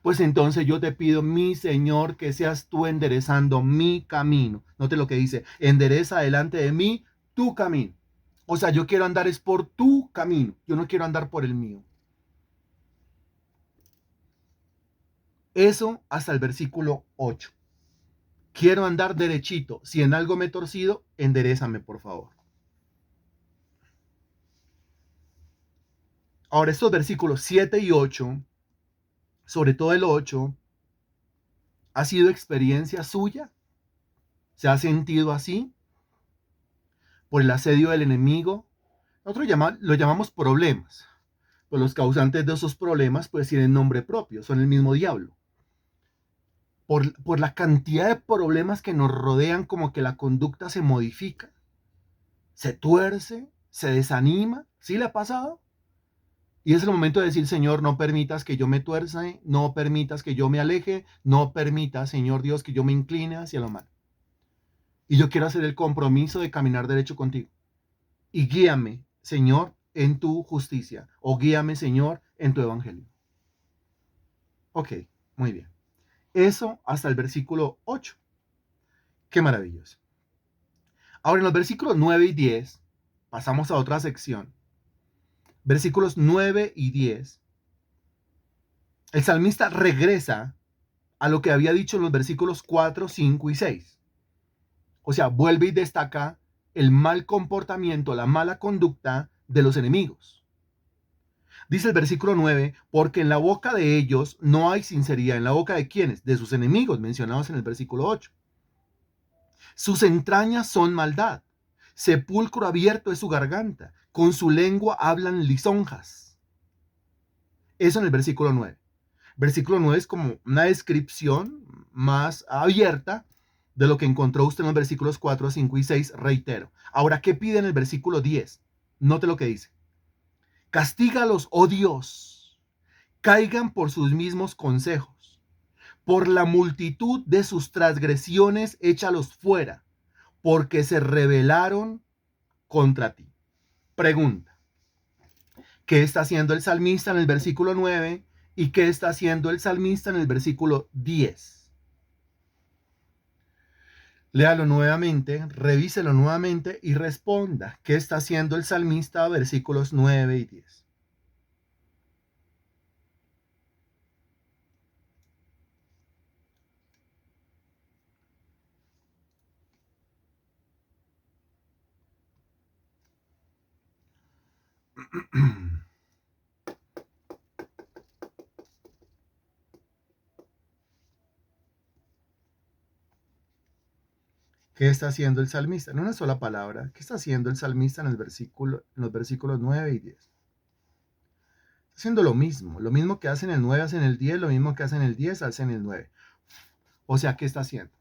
pues entonces yo te pido, mi Señor, que seas tú enderezando mi camino. Note lo que dice, endereza delante de mí tu camino. O sea, yo quiero andar es por tu camino, yo no quiero andar por el mío. Eso hasta el versículo 8. Quiero andar derechito. Si en algo me he torcido, enderezame, por favor. Ahora, estos versículos 7 y 8, sobre todo el 8, ¿ha sido experiencia suya? ¿Se ha sentido así? ¿Por el asedio del enemigo? Nosotros lo llamamos problemas. Pues los causantes de esos problemas pues tienen nombre propio, son el mismo diablo. Por la cantidad de problemas que nos rodean, como que la conducta se modifica, se tuerce, se desanima. ¿Sí le ha pasado? Y es el momento de decir, Señor, no permitas que yo me tuerza, no permitas que yo me aleje, no permitas, Señor Dios, que yo me incline hacia lo malo. Y yo quiero hacer el compromiso de caminar derecho contigo. Y guíame, Señor, en tu justicia. O guíame, Señor, en tu evangelio. Ok, muy bien. Eso hasta el versículo 8. Qué maravilloso. Ahora en los versículos 9 y 10 pasamos a otra sección. versículos 9 y 10, el salmista regresa a lo que había dicho en los versículos 4, 5 y 6. O sea, vuelve y destaca el mal comportamiento, la mala conducta de los enemigos. Dice el versículo 9, porque en la boca de ellos no hay sinceridad. ¿En la boca de quiénes? De sus enemigos, mencionados en el versículo 8. Sus entrañas son maldad. Sepulcro abierto es su garganta. Con su lengua hablan lisonjas. Eso en el versículo 9. Versículo 9 es como una descripción más abierta de lo que encontró usted en los versículos 4, 5 y 6, reitero. Ahora, ¿qué pide en el versículo 10? Note lo que dice. Castígalos, oh Dios, caigan por sus mismos consejos. Por la multitud de sus transgresiones, échalos fuera, porque se rebelaron contra ti. Pregunta, ¿qué está haciendo el salmista en el versículo 9 y qué está haciendo el salmista en el versículo 10? Léalo nuevamente, revíselo nuevamente y responda qué está haciendo el salmista, versículos 9 y 10. ¿Qué está haciendo el salmista? En una sola palabra, ¿qué está haciendo el salmista en los versículos 9 y 10? Está haciendo lo mismo que hace en el 9, hace en el 10, lo mismo que hace en el 10, hace en el 9. O sea, ¿qué está haciendo?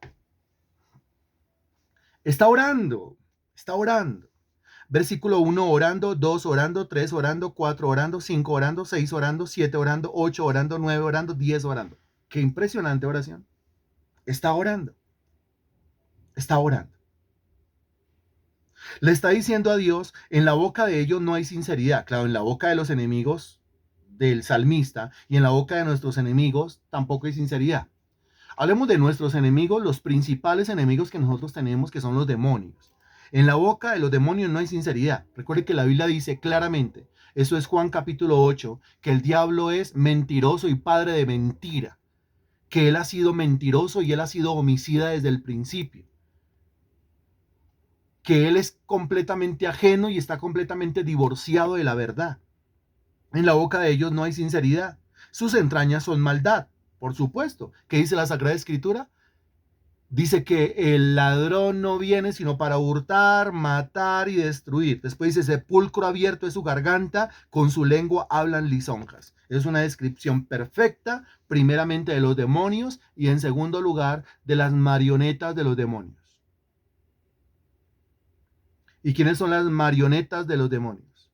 Está orando, está orando. Versículo 1 orando, 2 orando, 3 orando, 4 orando, 5 orando, 6 orando, 7 orando, 8 orando, 9 orando, 10 orando. Qué impresionante oración. Está orando, está orando. Le está diciendo a Dios, en la boca de ellos no hay sinceridad. Claro, en la boca de los enemigos del salmista y en la boca de nuestros enemigos tampoco hay sinceridad. Hablemos de nuestros enemigos, los principales enemigos que nosotros tenemos, que son los demonios. En la boca de los demonios no hay sinceridad. Recuerde que la Biblia dice claramente, eso es Juan capítulo 8, que el diablo es mentiroso y padre de mentira, que él ha sido mentiroso y él ha sido homicida desde el principio, que él es completamente ajeno y está completamente divorciado de la verdad. En la boca de ellos no hay sinceridad. Sus entrañas son maldad, por supuesto. ¿Qué dice la Sagrada Escritura? Dice que el ladrón no viene sino para hurtar, matar y destruir. Después dice, sepulcro abierto es su garganta, con su lengua hablan lisonjas. Es una descripción perfecta, primeramente de los demonios y en segundo lugar de las marionetas de los demonios. ¿Y quiénes son las marionetas de los demonios?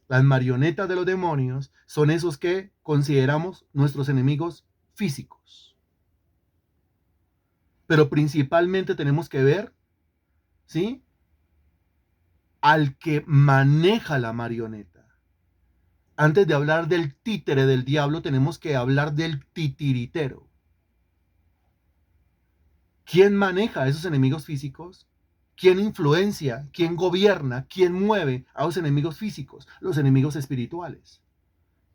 Las marionetas de los demonios son esos que consideramos nuestros enemigos físicos. Pero principalmente tenemos que ver, ¿sí?, al que maneja la marioneta. Antes de hablar del títere del diablo, tenemos que hablar del titiritero. ¿Quién maneja a esos enemigos físicos? ¿Quién influencia? ¿Quién gobierna? ¿Quién mueve a los enemigos físicos? Los enemigos espirituales.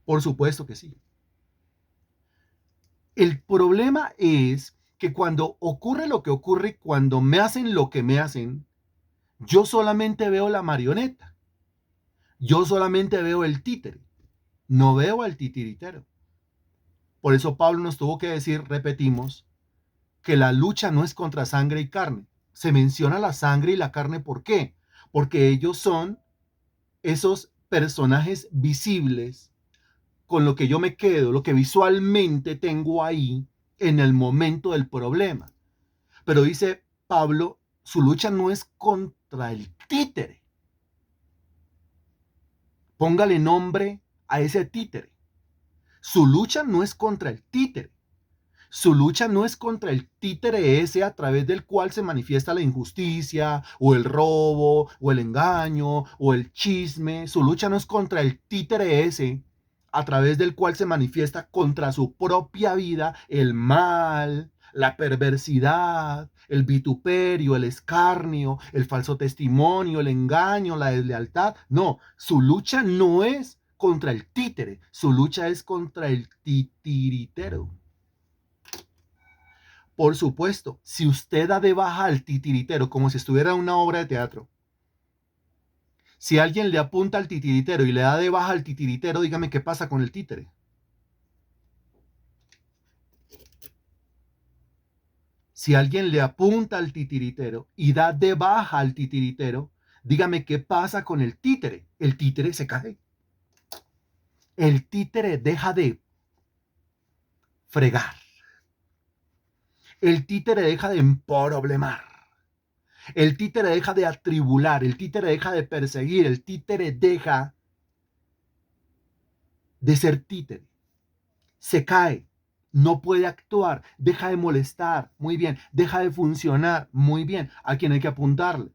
Por supuesto que sí. El problema es que cuando ocurre lo que ocurre, cuando me hacen lo que me hacen, yo solamente veo la marioneta. Yo solamente veo el títere. No veo al titiritero. Por eso Pablo nos tuvo que decir, repetimos, que la lucha no es contra sangre y carne. Se menciona la sangre y la carne, ¿por qué? Porque ellos son esos personajes visibles con lo que yo me quedo, lo que visualmente tengo ahí en el momento del problema. Pero dice Pablo, su lucha no es contra el títere. Póngale nombre a ese títere. Su lucha no es contra el títere. Su lucha no es contra el títere ese a través del cual se manifiesta la injusticia, o el robo, o el engaño, o el chisme. Su lucha no es contra el títere ese a través del cual se manifiesta contra su propia vida el mal, la perversidad, el vituperio, el escarnio, el falso testimonio, el engaño, la deslealtad. No, su lucha no es contra el títere, su lucha es contra el titiritero. Por supuesto, si usted da de baja al titiritero como si estuviera en una obra de teatro, si alguien le apunta al titiritero y le da de baja al titiritero, dígame qué pasa con el títere. Si alguien le apunta al titiritero y da de baja al titiritero, dígame qué pasa con el títere. El títere se cae. El títere deja de fregar. El títere deja de emproblemar. El títere deja de atribular. El títere deja de perseguir. El títere deja de ser títere. Se cae. No puede actuar. Deja de molestar. Muy bien. Deja de funcionar. Muy bien. ¿A quién hay que apuntarle?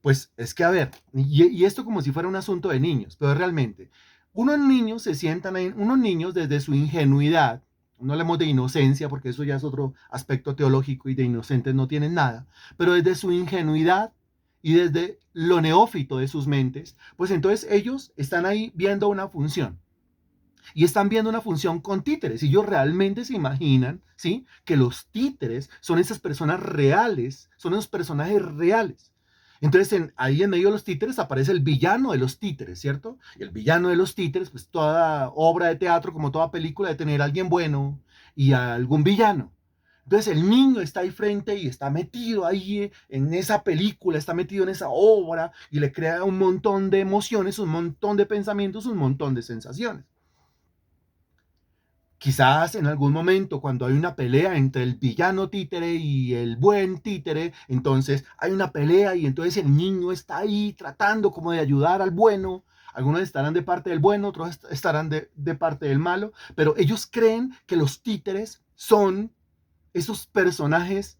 Pues es que, a ver, y esto como si fuera un asunto de niños, pero realmente, unos niños se sientan ahí, unos niños desde su ingenuidad, no hablemos de inocencia porque eso ya es otro aspecto teológico y de inocentes no tienen nada, pero desde su ingenuidad y desde lo neófito de sus mentes, pues entonces ellos están ahí viendo una función. Y están viendo una función con títeres. Y ellos realmente se imaginan, ¿sí? Que los títeres son esas personas reales, son esos personajes reales. Entonces, ahí en medio de los títeres aparece el villano de los títeres, ¿cierto? Y el villano de los títeres, pues toda obra de teatro, como toda película, de tener a alguien bueno y a algún villano. Entonces el niño está ahí frente y está metido ahí en esa película, está metido en esa obra y le crea un montón de emociones, un montón de pensamientos, un montón de sensaciones. Quizás en algún momento cuando hay una pelea entre el villano títere y el buen títere, entonces hay una pelea y entonces el niño está ahí tratando como de ayudar al bueno. Algunos estarán de parte del bueno, otros estarán de parte del malo, pero ellos creen que los títeres son esos personajes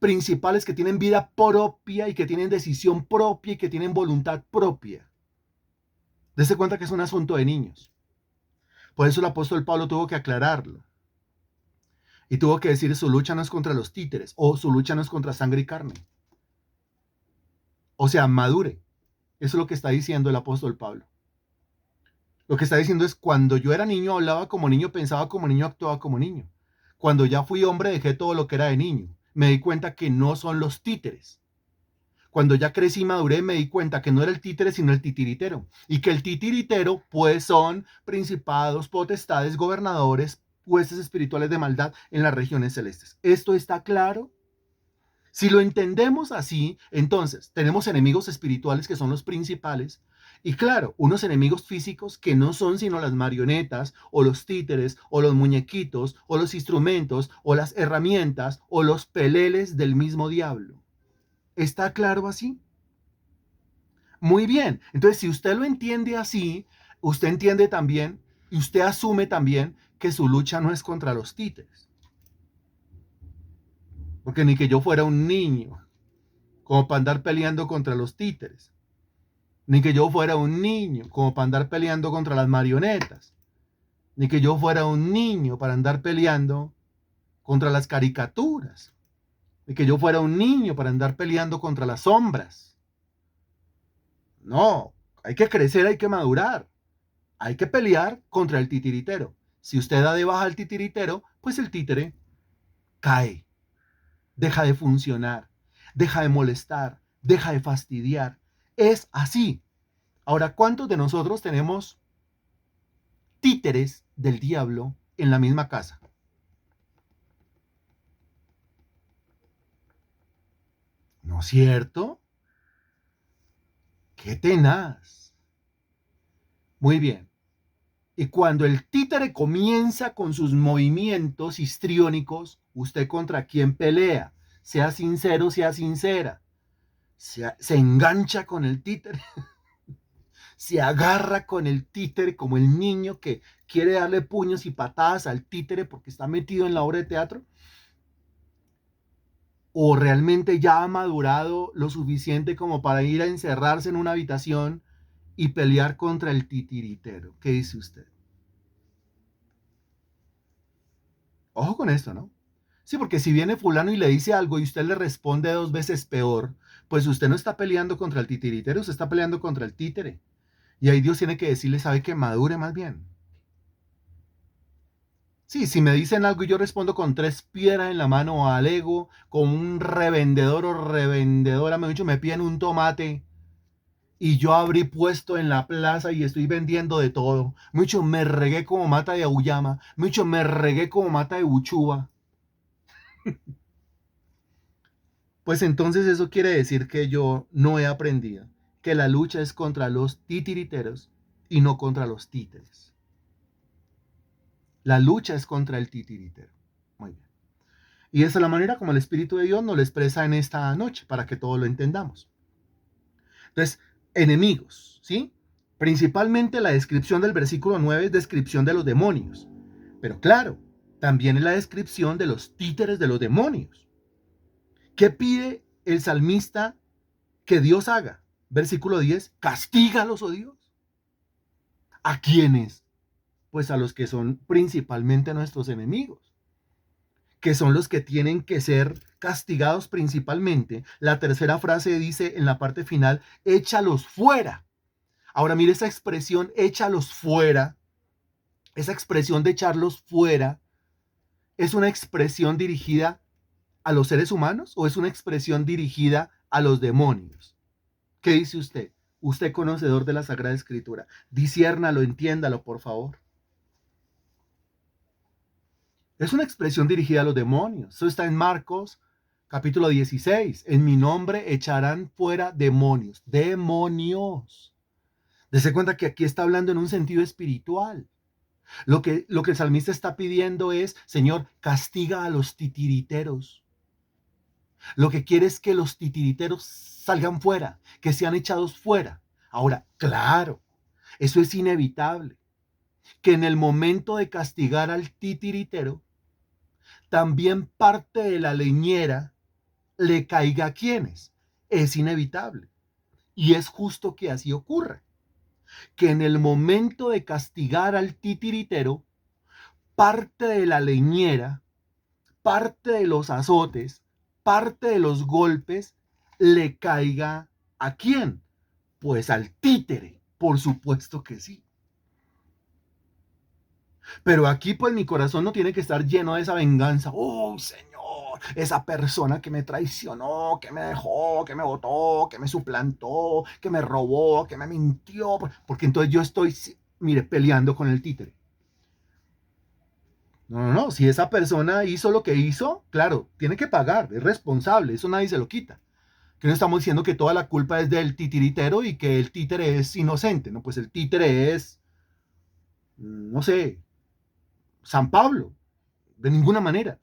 principales que tienen vida propia y que tienen decisión propia y que tienen voluntad propia. Dese cuenta que es un asunto de niños. Por eso el apóstol Pablo tuvo que aclararlo. Y tuvo que decir, su lucha no es contra los títeres, o su lucha no es contra sangre y carne. O sea, madure. Eso es lo que está diciendo el apóstol Pablo. Lo que está diciendo es, cuando yo era niño, hablaba como niño, pensaba como niño, actuaba como niño. Cuando ya fui hombre, dejé todo lo que era de niño. Me di cuenta que no son los títeres. Cuando ya crecí y maduré, me di cuenta que no era el títere, sino el titiritero. Y que el titiritero, pues, son principados, potestades, gobernadores, huestes espirituales de maldad en las regiones celestes. ¿Esto está claro? Si lo entendemos así, entonces tenemos enemigos espirituales que son los principales y claro, unos enemigos físicos que no son sino las marionetas o los títeres o los muñequitos o los instrumentos o las herramientas o los peleles del mismo diablo. ¿Está claro así? Muy bien. Entonces, si usted lo entiende así, usted entiende también y usted asume también que su lucha no es contra los títeres. Porque ni que yo fuera un niño como para andar peleando contra los títeres. Ni que yo fuera un niño como para andar peleando contra las marionetas. Ni que yo fuera un niño para andar peleando contra las caricaturas. Ni que yo fuera un niño para andar peleando contra las sombras. No, hay que crecer, hay que madurar. Hay que pelear contra el titiritero. Si usted da de baja al titiritero, pues el títere cae, deja de funcionar, deja de molestar, deja de fastidiar. Es así. Ahora, ¿cuántos de nosotros tenemos títeres del diablo en la misma casa? ¿No es cierto? ¡Qué tenaz! Muy bien. Y cuando el títere comienza con sus movimientos histriónicos, ¿usted contra quién pelea? Sea sincero, sea sincera. Se engancha con el títere, se agarra con el títere como el niño que quiere darle puños y patadas al títere porque está metido en la obra de teatro. ¿O realmente ya ha madurado lo suficiente como para ir a encerrarse en una habitación y pelear contra el titiritero? ¿Qué dice usted? Ojo con esto, ¿no? Sí, porque si viene fulano y le dice algo y usted le responde 2 veces peor, pues usted no está peleando contra el titiritero, usted está peleando contra el títere. Y ahí Dios tiene que decirle, sabe que madure más bien. Sí, si me dicen algo y yo respondo con 3 piedras en la mano o alego, con un revendedor o revendedora, me dicho, me piden un tomate y yo abrí puesto en la plaza y estoy vendiendo de todo. Mucho me regué como mata de Auyama, mucho me regué como mata de Uchuva. Pues entonces eso quiere decir que yo no he aprendido que la lucha es contra los titiriteros y no contra los títeres. La lucha es contra el titiritero. Muy bien. Y esa es la manera como el Espíritu de Dios nos lo expresa en esta noche, para que todos lo entendamos. Entonces, enemigos, ¿sí? Principalmente la descripción del versículo 9 es descripción de los demonios. Pero claro, también es la descripción de los títeres de los demonios. ¿Qué pide el salmista que Dios haga? Versículo 10, castígalos, oh Dios. ¿A quiénes? Pues a los que son principalmente nuestros enemigos, que son los que tienen que ser castigados principalmente. La tercera frase dice en la parte final, échalos fuera. Ahora mire esa expresión, échalos fuera. Esa expresión de echarlos fuera, ¿es una expresión dirigida a los seres humanos o es una expresión dirigida a los demonios? ¿Qué dice usted? Usted conocedor de la Sagrada Escritura. Disciérnalo, entiéndalo, por favor. Es una expresión dirigida a los demonios. Eso está en Marcos capítulo 16. En mi nombre echarán fuera demonios. Demonios. Dese cuenta que aquí está hablando en un sentido espiritual. Lo que el salmista está pidiendo es, Señor, castiga a los titiriteros. Lo que quiere es que los titiriteros salgan fuera, que sean echados fuera. Ahora, claro, eso es inevitable. Que en el momento de castigar al titiritero, también parte de la leñera le caiga a quienes. Es inevitable. Y es justo que así ocurra. Que en el momento de castigar al titiritero, parte de la leñera, parte de los azotes, parte de los golpes, le caiga ¿a quién? Pues al títere, por supuesto que sí. Pero aquí pues mi corazón no tiene que estar lleno de esa venganza. Oh, Señor, esa persona que me traicionó, que me dejó, que me botó, que me suplantó, que me robó, que me mintió. Porque entonces yo estoy, mire, peleando con el títere. No, no, no. Si esa persona hizo lo que hizo, claro, tiene que pagar, es responsable, eso nadie se lo quita. Que no estamos diciendo que toda la culpa es del titiritero y que el títere es inocente, ¿no? Pues el títere es, no sé, San Pablo, de ninguna manera.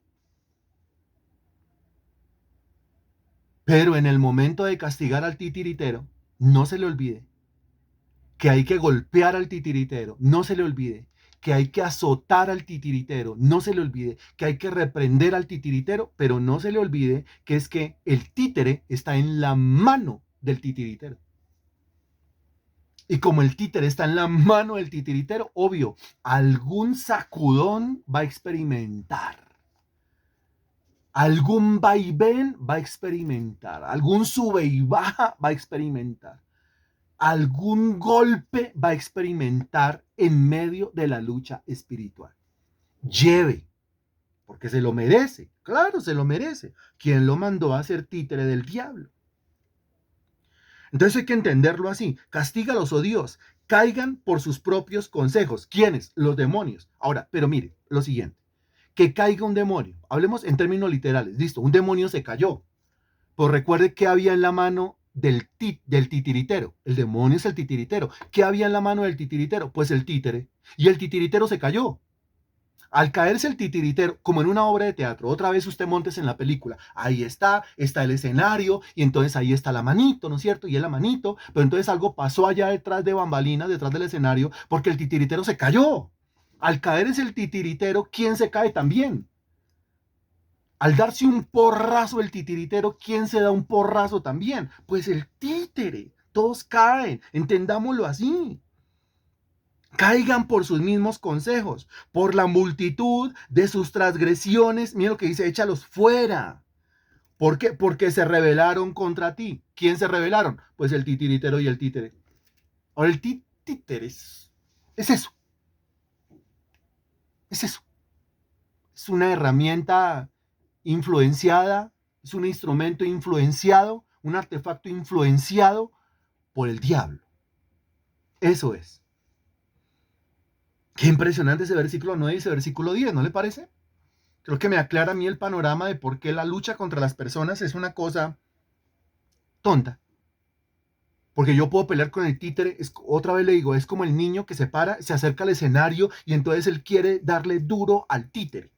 Pero en el momento de castigar al titiritero, no se le olvide que hay que golpear al titiritero, no se le olvide que hay que azotar al titiritero, no se le olvide que hay que reprender al titiritero, pero no se le olvide que es que el títere está en la mano del titiritero. Y como el títere está en la mano del titiritero, obvio, algún sacudón va a experimentar. Algún vaivén va a experimentar. Algún sube y baja va a experimentar. Algún golpe va a experimentar en medio de la lucha espiritual. Lleve, porque se lo merece. Claro, se lo merece. ¿Quién lo mandó a ser títere del diablo? Entonces hay que entenderlo así. Castígalos, oh Dios, caigan por sus propios consejos. ¿Quiénes? Los demonios. Ahora, pero mire, lo siguiente. Que caiga un demonio. Hablemos en términos literales. Listo, un demonio se cayó. Pues recuerde que había en la mano del titiritero. El demonio es el titiritero. ¿Qué había en la mano del titiritero? Pues el títere. Y el titiritero se cayó. Al caerse el titiritero, como en una obra de teatro, otra vez usted montes en la película, ahí está el escenario, y entonces ahí está la manito, ¿no es cierto? Y es la manito, pero entonces algo pasó allá detrás de bambalinas, detrás del escenario, porque el titiritero se cayó. Al caerse el titiritero, ¿quién se cae también? Al darse un porrazo el titiritero, ¿quién se da un porrazo también? Pues el títere. Todos caen, entendámoslo así. caigan por sus mismos consejos, por la multitud de sus transgresiones. Mira lo que dice, échalos fuera. ¿Por qué? Porque se rebelaron contra ti. ¿Quién se rebelaron? Pues el titiritero y el títere. Ahora el títere es eso, es eso. Es una herramienta influenciada, es un instrumento influenciado, un artefacto influenciado por el diablo. Eso es. Qué impresionante ese versículo 9 y ese versículo 10, ¿no le parece? Creo que me aclara a mí el panorama de por qué la lucha contra las personas es una cosa tonta. Porque yo puedo pelear con el títere, otra vez le digo, es como el niño que se para, se acerca al escenario y entonces él quiere darle duro al títere.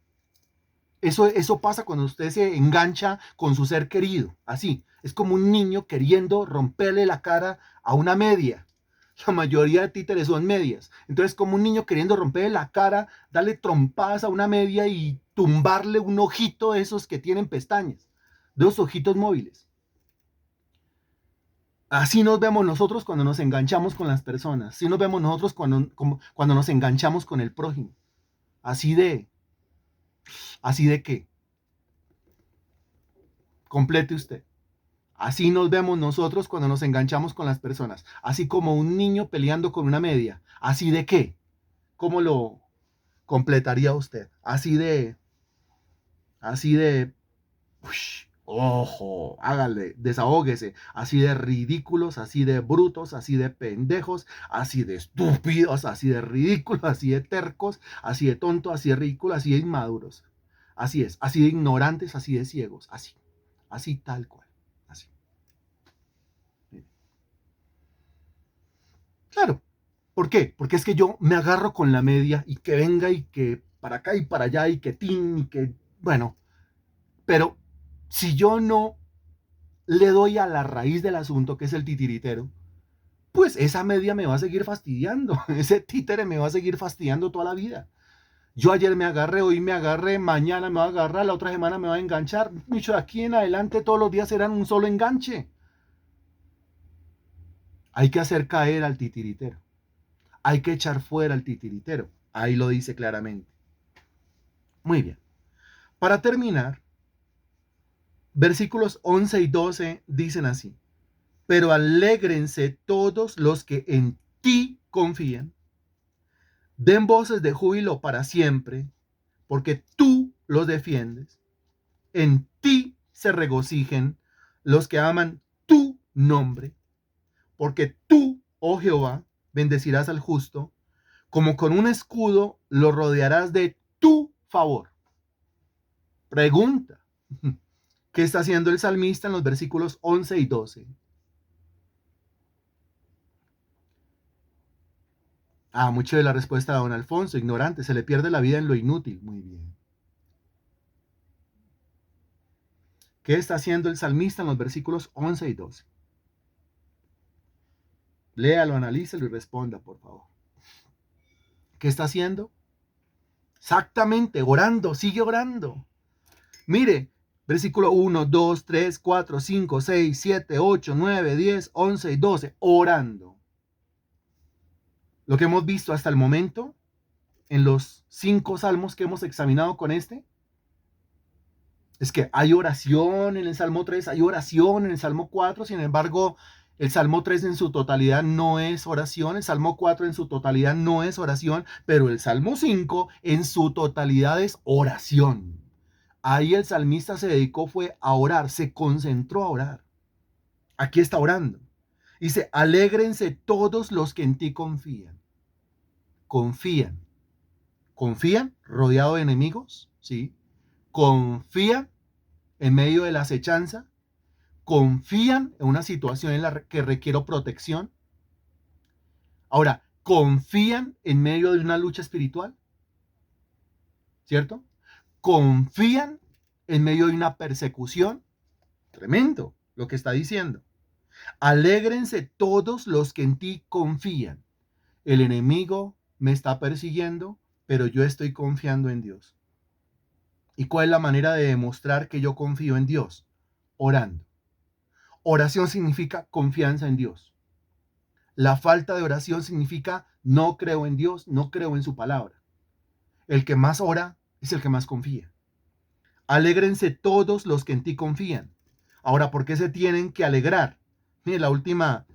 Eso pasa cuando usted se engancha con su ser querido, así. Es como un niño queriendo romperle la cara a una media. La mayoría de títeres son medias. Entonces, como un niño queriendo romperle la cara, darle trompadas a una media y tumbarle un ojito de esos que tienen pestañas, de los ojitos móviles. Así nos vemos nosotros cuando nos enganchamos con las personas. Así nos vemos nosotros cuando nos enganchamos con el prójimo. Así de qué. Complete usted. Así nos vemos nosotros cuando nos enganchamos con las personas. Así como un niño peleando con una media. ¿Así de qué? ¿Cómo lo completaría usted? Ojo, hágale, desahógese. Así de ridículos, así de brutos, así de pendejos, así de estúpidos, así de ridículos, así de tercos, así de tontos, así de ridículos, así de inmaduros. Así es, así de ignorantes, así de ciegos, así tal cual, así. Claro. ¿Por qué? Porque es que yo me agarro con la media y que venga y que para acá y para allá y que tin y que, bueno, pero si yo no le doy a la raíz del asunto, que es el titiritero, pues esa media me va a seguir fastidiando, ese títere me va a seguir fastidiando toda la vida. Yo ayer me agarré, hoy me agarré, mañana me va a agarrar, la otra semana me va a enganchar. Dicho, de aquí en adelante todos los días serán un solo enganche. Hay que hacer caer al titiritero. Hay que echar fuera al titiritero. Ahí lo dice claramente. Muy bien. Para terminar, versículos 11 y 12 dicen así: pero alégrense todos los que en ti confían, den voces de júbilo para siempre, porque tú los defiendes, en ti se regocijen los que aman tu nombre, porque tú, oh Jehová, bendecirás al justo, como con un escudo lo rodearás de tu favor. Pregunta: ¿qué está haciendo el salmista en los versículos 11 y 12? Mucho de la respuesta de don Alfonso, ignorante, se le pierde la vida en lo inútil. Muy bien. ¿Qué está haciendo el salmista en los versículos 11 y 12? Léalo, analícelo y responda, por favor. ¿Qué está haciendo? Exactamente, orando, sigue orando. Mire, versículo 1, 2, 3, 4, 5, 6, 7, 8, 9, 10, 11 y 12, orando. Lo que hemos visto hasta el momento en los 5 salmos que hemos examinado con este, es que hay oración en el Salmo 3, hay oración en el Salmo 4, sin embargo, el Salmo 3 en su totalidad no es oración, el Salmo 4 en su totalidad no es oración, pero el Salmo 5 en su totalidad es oración. Ahí el salmista se dedicó fue a orar, se concentró a orar. Aquí está orando. Dice, alégrense todos los que en ti confían. Confían. ¿Confían rodeado de enemigos? Sí. ¿Confían en medio de la acechanza? ¿Confían en una situación en la que requiero protección? Ahora, ¿confían en medio de una lucha espiritual? ¿Cierto? ¿Confían en medio de una persecución? Tremendo lo que está diciendo. Alégrense todos los que en ti confían. El enemigo me está persiguiendo, pero yo estoy confiando en Dios. ¿Y cuál es la manera de demostrar que yo confío en Dios? Orando. Oración significa confianza en Dios. La falta de oración significa no creo en Dios, no creo en su palabra. El que más ora es el que más confía. Alégrense todos los que en ti confían. Ahora, ¿por qué se tienen que alegrar? Mire, la última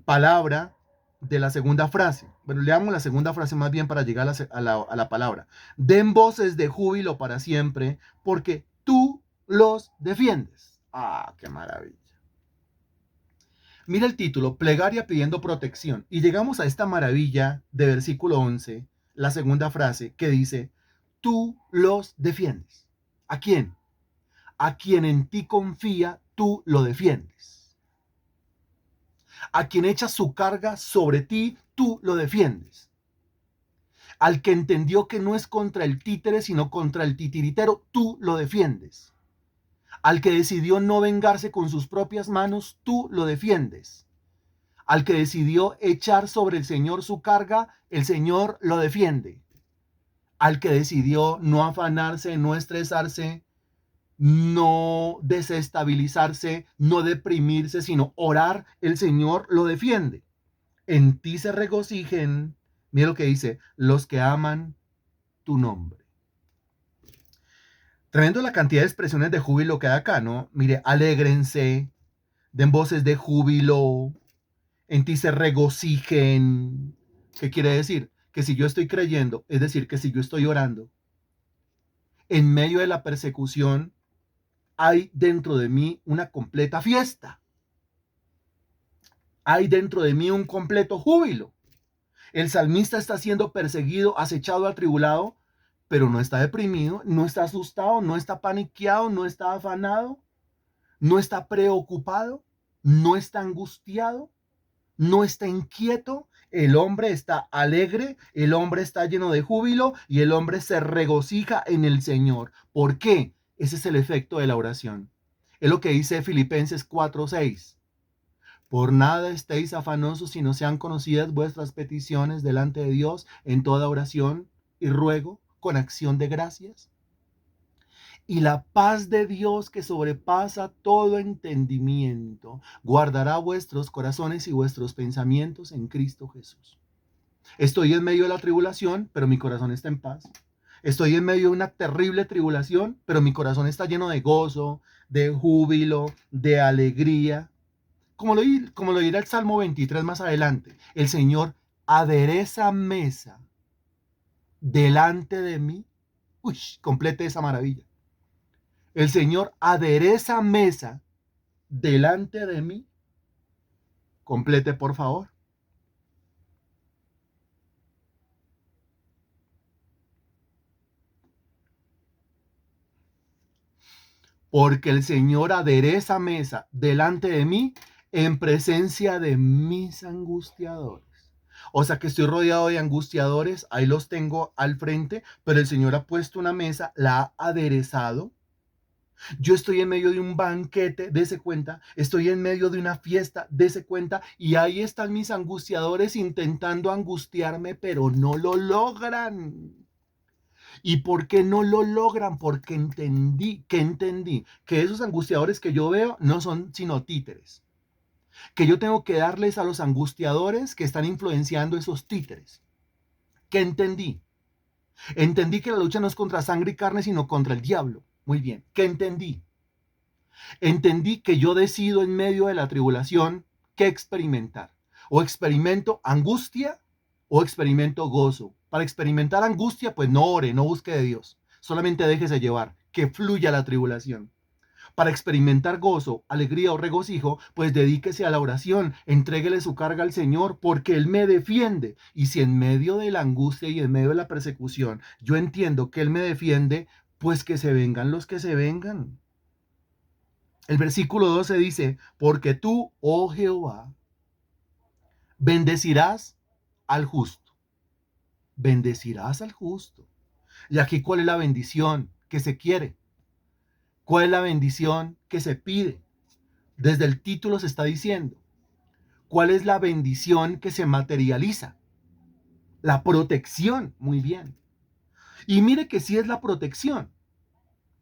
palabra de la segunda frase. Bueno, leamos la segunda frase más bien para llegar a la palabra. Den voces de júbilo para siempre, porque tú los defiendes. Ah, qué maravilla. Mira el título, plegaria pidiendo protección. Y llegamos a esta maravilla de versículo 11, la segunda frase, que dice, tú los defiendes. ¿A quién? A quien en ti confía, tú lo defiendes. A quien echa su carga sobre ti, tú lo defiendes. Al que entendió que no es contra el títere, sino contra el titiritero, tú lo defiendes. Al que decidió no vengarse con sus propias manos, tú lo defiendes. Al que decidió echar sobre el Señor su carga, el Señor lo defiende. Al que decidió no afanarse, no estresarse, no desestabilizarse, no deprimirse, sino orar, el Señor lo defiende. En ti se regocijen, mira lo que dice, los que aman tu nombre. Tremendo la cantidad de expresiones de júbilo que hay acá, ¿no? Mire, alégrense, den voces de júbilo, en ti se regocijen. ¿Qué quiere decir? Que si yo estoy creyendo, es decir, que si yo estoy orando, en medio de la persecución, hay dentro de mí una completa fiesta. Hay dentro de mí un completo júbilo. El salmista está siendo perseguido, acechado, atribulado, pero no está deprimido, no está asustado, no está paniqueado, no está afanado, no está preocupado, no está angustiado, no está inquieto. El hombre está alegre, el hombre está lleno de júbilo y el hombre se regocija en el Señor. ¿Por qué? Ese es el efecto de la oración. Es lo que dice Filipenses 4:6. Por nada estéis afanosos, sino sean conocidas vuestras peticiones delante de Dios en toda oración y ruego con acción de gracias. Y la paz de Dios que sobrepasa todo entendimiento, guardará vuestros corazones y vuestros pensamientos en Cristo Jesús. Estoy en medio de la tribulación, pero mi corazón está en paz. Estoy en medio de una terrible tribulación, pero mi corazón está lleno de gozo, de júbilo, de alegría. Como lo dirá el Salmo 23 más adelante, el Señor adereza mesa delante de mí. Uy, complete esa maravilla. El Señor adereza mesa delante de mí. Complete, por favor. Porque el Señor adereza mesa delante de mí en presencia de mis angustiadores. O sea que estoy rodeado de angustiadores, ahí los tengo al frente, pero el Señor ha puesto una mesa, la ha aderezado. Yo estoy en medio de un banquete, dése cuenta, estoy en medio de una fiesta, dése cuenta, y ahí están mis angustiadores intentando angustiarme, pero no lo logran. ¿Y por qué no lo logran? Porque entendí que esos angustiadores que yo veo no son sino títeres. Que yo tengo que darles a los angustiadores que están influenciando esos títeres. ¿Qué entendí? Entendí que la lucha no es contra sangre y carne, sino contra el diablo. Muy bien. ¿Qué entendí? Entendí que yo decido en medio de la tribulación qué experimentar. O experimento angustia o experimento gozo. Para experimentar angustia, pues no ore, no busque de Dios. Solamente déjese llevar, que fluya la tribulación. Para experimentar gozo, alegría o regocijo, pues dedíquese a la oración, entréguele su carga al Señor, porque Él me defiende. Y si en medio de la angustia y en medio de la persecución yo entiendo que Él me defiende, pues que se vengan los que se vengan. El versículo 12 dice, porque tú, oh Jehová, bendecirás al justo. Bendecirás al justo. Y aquí, ¿cuál es la bendición que se quiere? ¿Cuál es la bendición que se pide? Desde el título se está diciendo. ¿Cuál es la bendición que se materializa? La protección. Muy bien. Y mire que sí es la protección.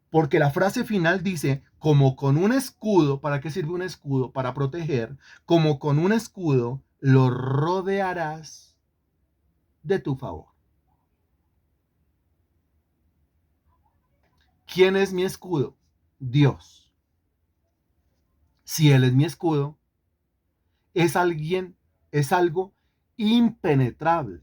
Porque la frase final dice, como con un escudo. ¿Para qué sirve un escudo? Para proteger. Como con un escudo lo rodearás de tu favor. ¿Quién es mi escudo? Dios. Si Él es mi escudo, es algo impenetrable.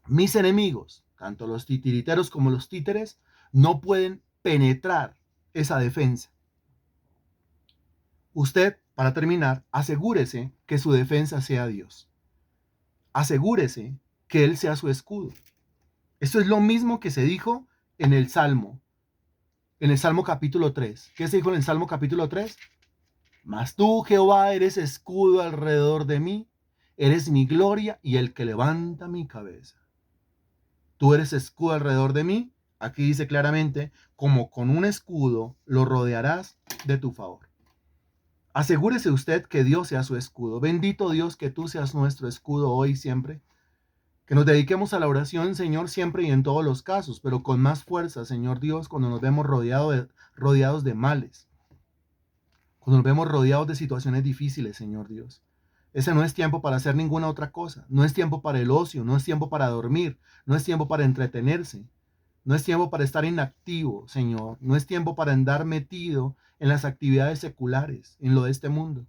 Mis enemigos, tanto los titiriteros como los títeres, no pueden penetrar esa defensa. Usted, para terminar, asegúrese que su defensa sea Dios. Asegúrese que Él sea su escudo. Esto es lo mismo que se dijo en el Salmo capítulo 3. ¿Qué se dijo en el Salmo capítulo 3? Mas tú, Jehová, eres escudo alrededor de mí, eres mi gloria y el que levanta mi cabeza. Tú eres escudo alrededor de mí. Aquí dice claramente, como con un escudo lo rodearás de tu favor. Asegúrese usted que Dios sea su escudo. Bendito Dios, que tú seas nuestro escudo hoy y siempre. Que nos dediquemos a la oración, Señor, siempre y en todos los casos, pero con más fuerza, Señor Dios, cuando nos vemos rodeados de males, cuando nos vemos rodeados de situaciones difíciles, Señor Dios. Ese no es tiempo para hacer ninguna otra cosa. No es tiempo para el ocio, no es tiempo para dormir, no es tiempo para entretenerse. No es tiempo para estar inactivo, Señor. No es tiempo para andar metido en las actividades seculares, en lo de este mundo.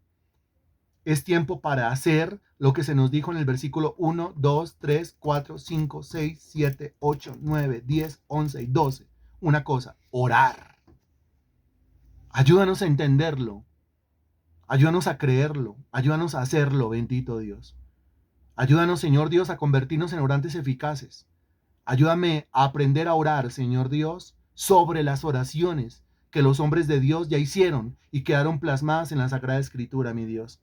Es tiempo para hacer lo que se nos dijo en el versículo 1, 2, 3, 4, 5, 6, 7, 8, 9, 10, 11 y 12. Una cosa, orar. Ayúdanos a entenderlo. Ayúdanos a creerlo. Ayúdanos a hacerlo, bendito Dios. Ayúdanos, Señor Dios, a convertirnos en orantes eficaces. Ayúdame a aprender a orar, Señor Dios, sobre las oraciones que los hombres de Dios ya hicieron y quedaron plasmadas en la Sagrada Escritura, mi Dios.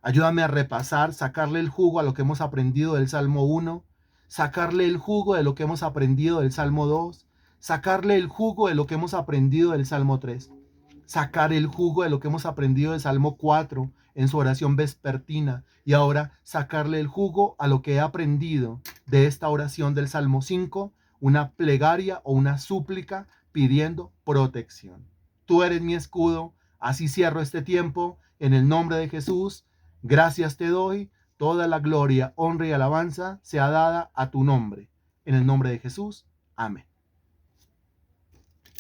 Ayúdame a repasar, sacarle el jugo a lo que hemos aprendido del Salmo 1, sacarle el jugo de lo que hemos aprendido del Salmo 2, sacarle el jugo de lo que hemos aprendido del Salmo 3, sacar el jugo de lo que hemos aprendido del Salmo 4 en su oración vespertina y ahora sacarle el jugo a lo que he aprendido de esta oración del Salmo 5, una plegaria o una súplica pidiendo protección. Tú eres mi escudo, así cierro este tiempo en el nombre de Jesús. Gracias te doy, toda la gloria, honra y alabanza sea dada a tu nombre. En el nombre de Jesús, amén.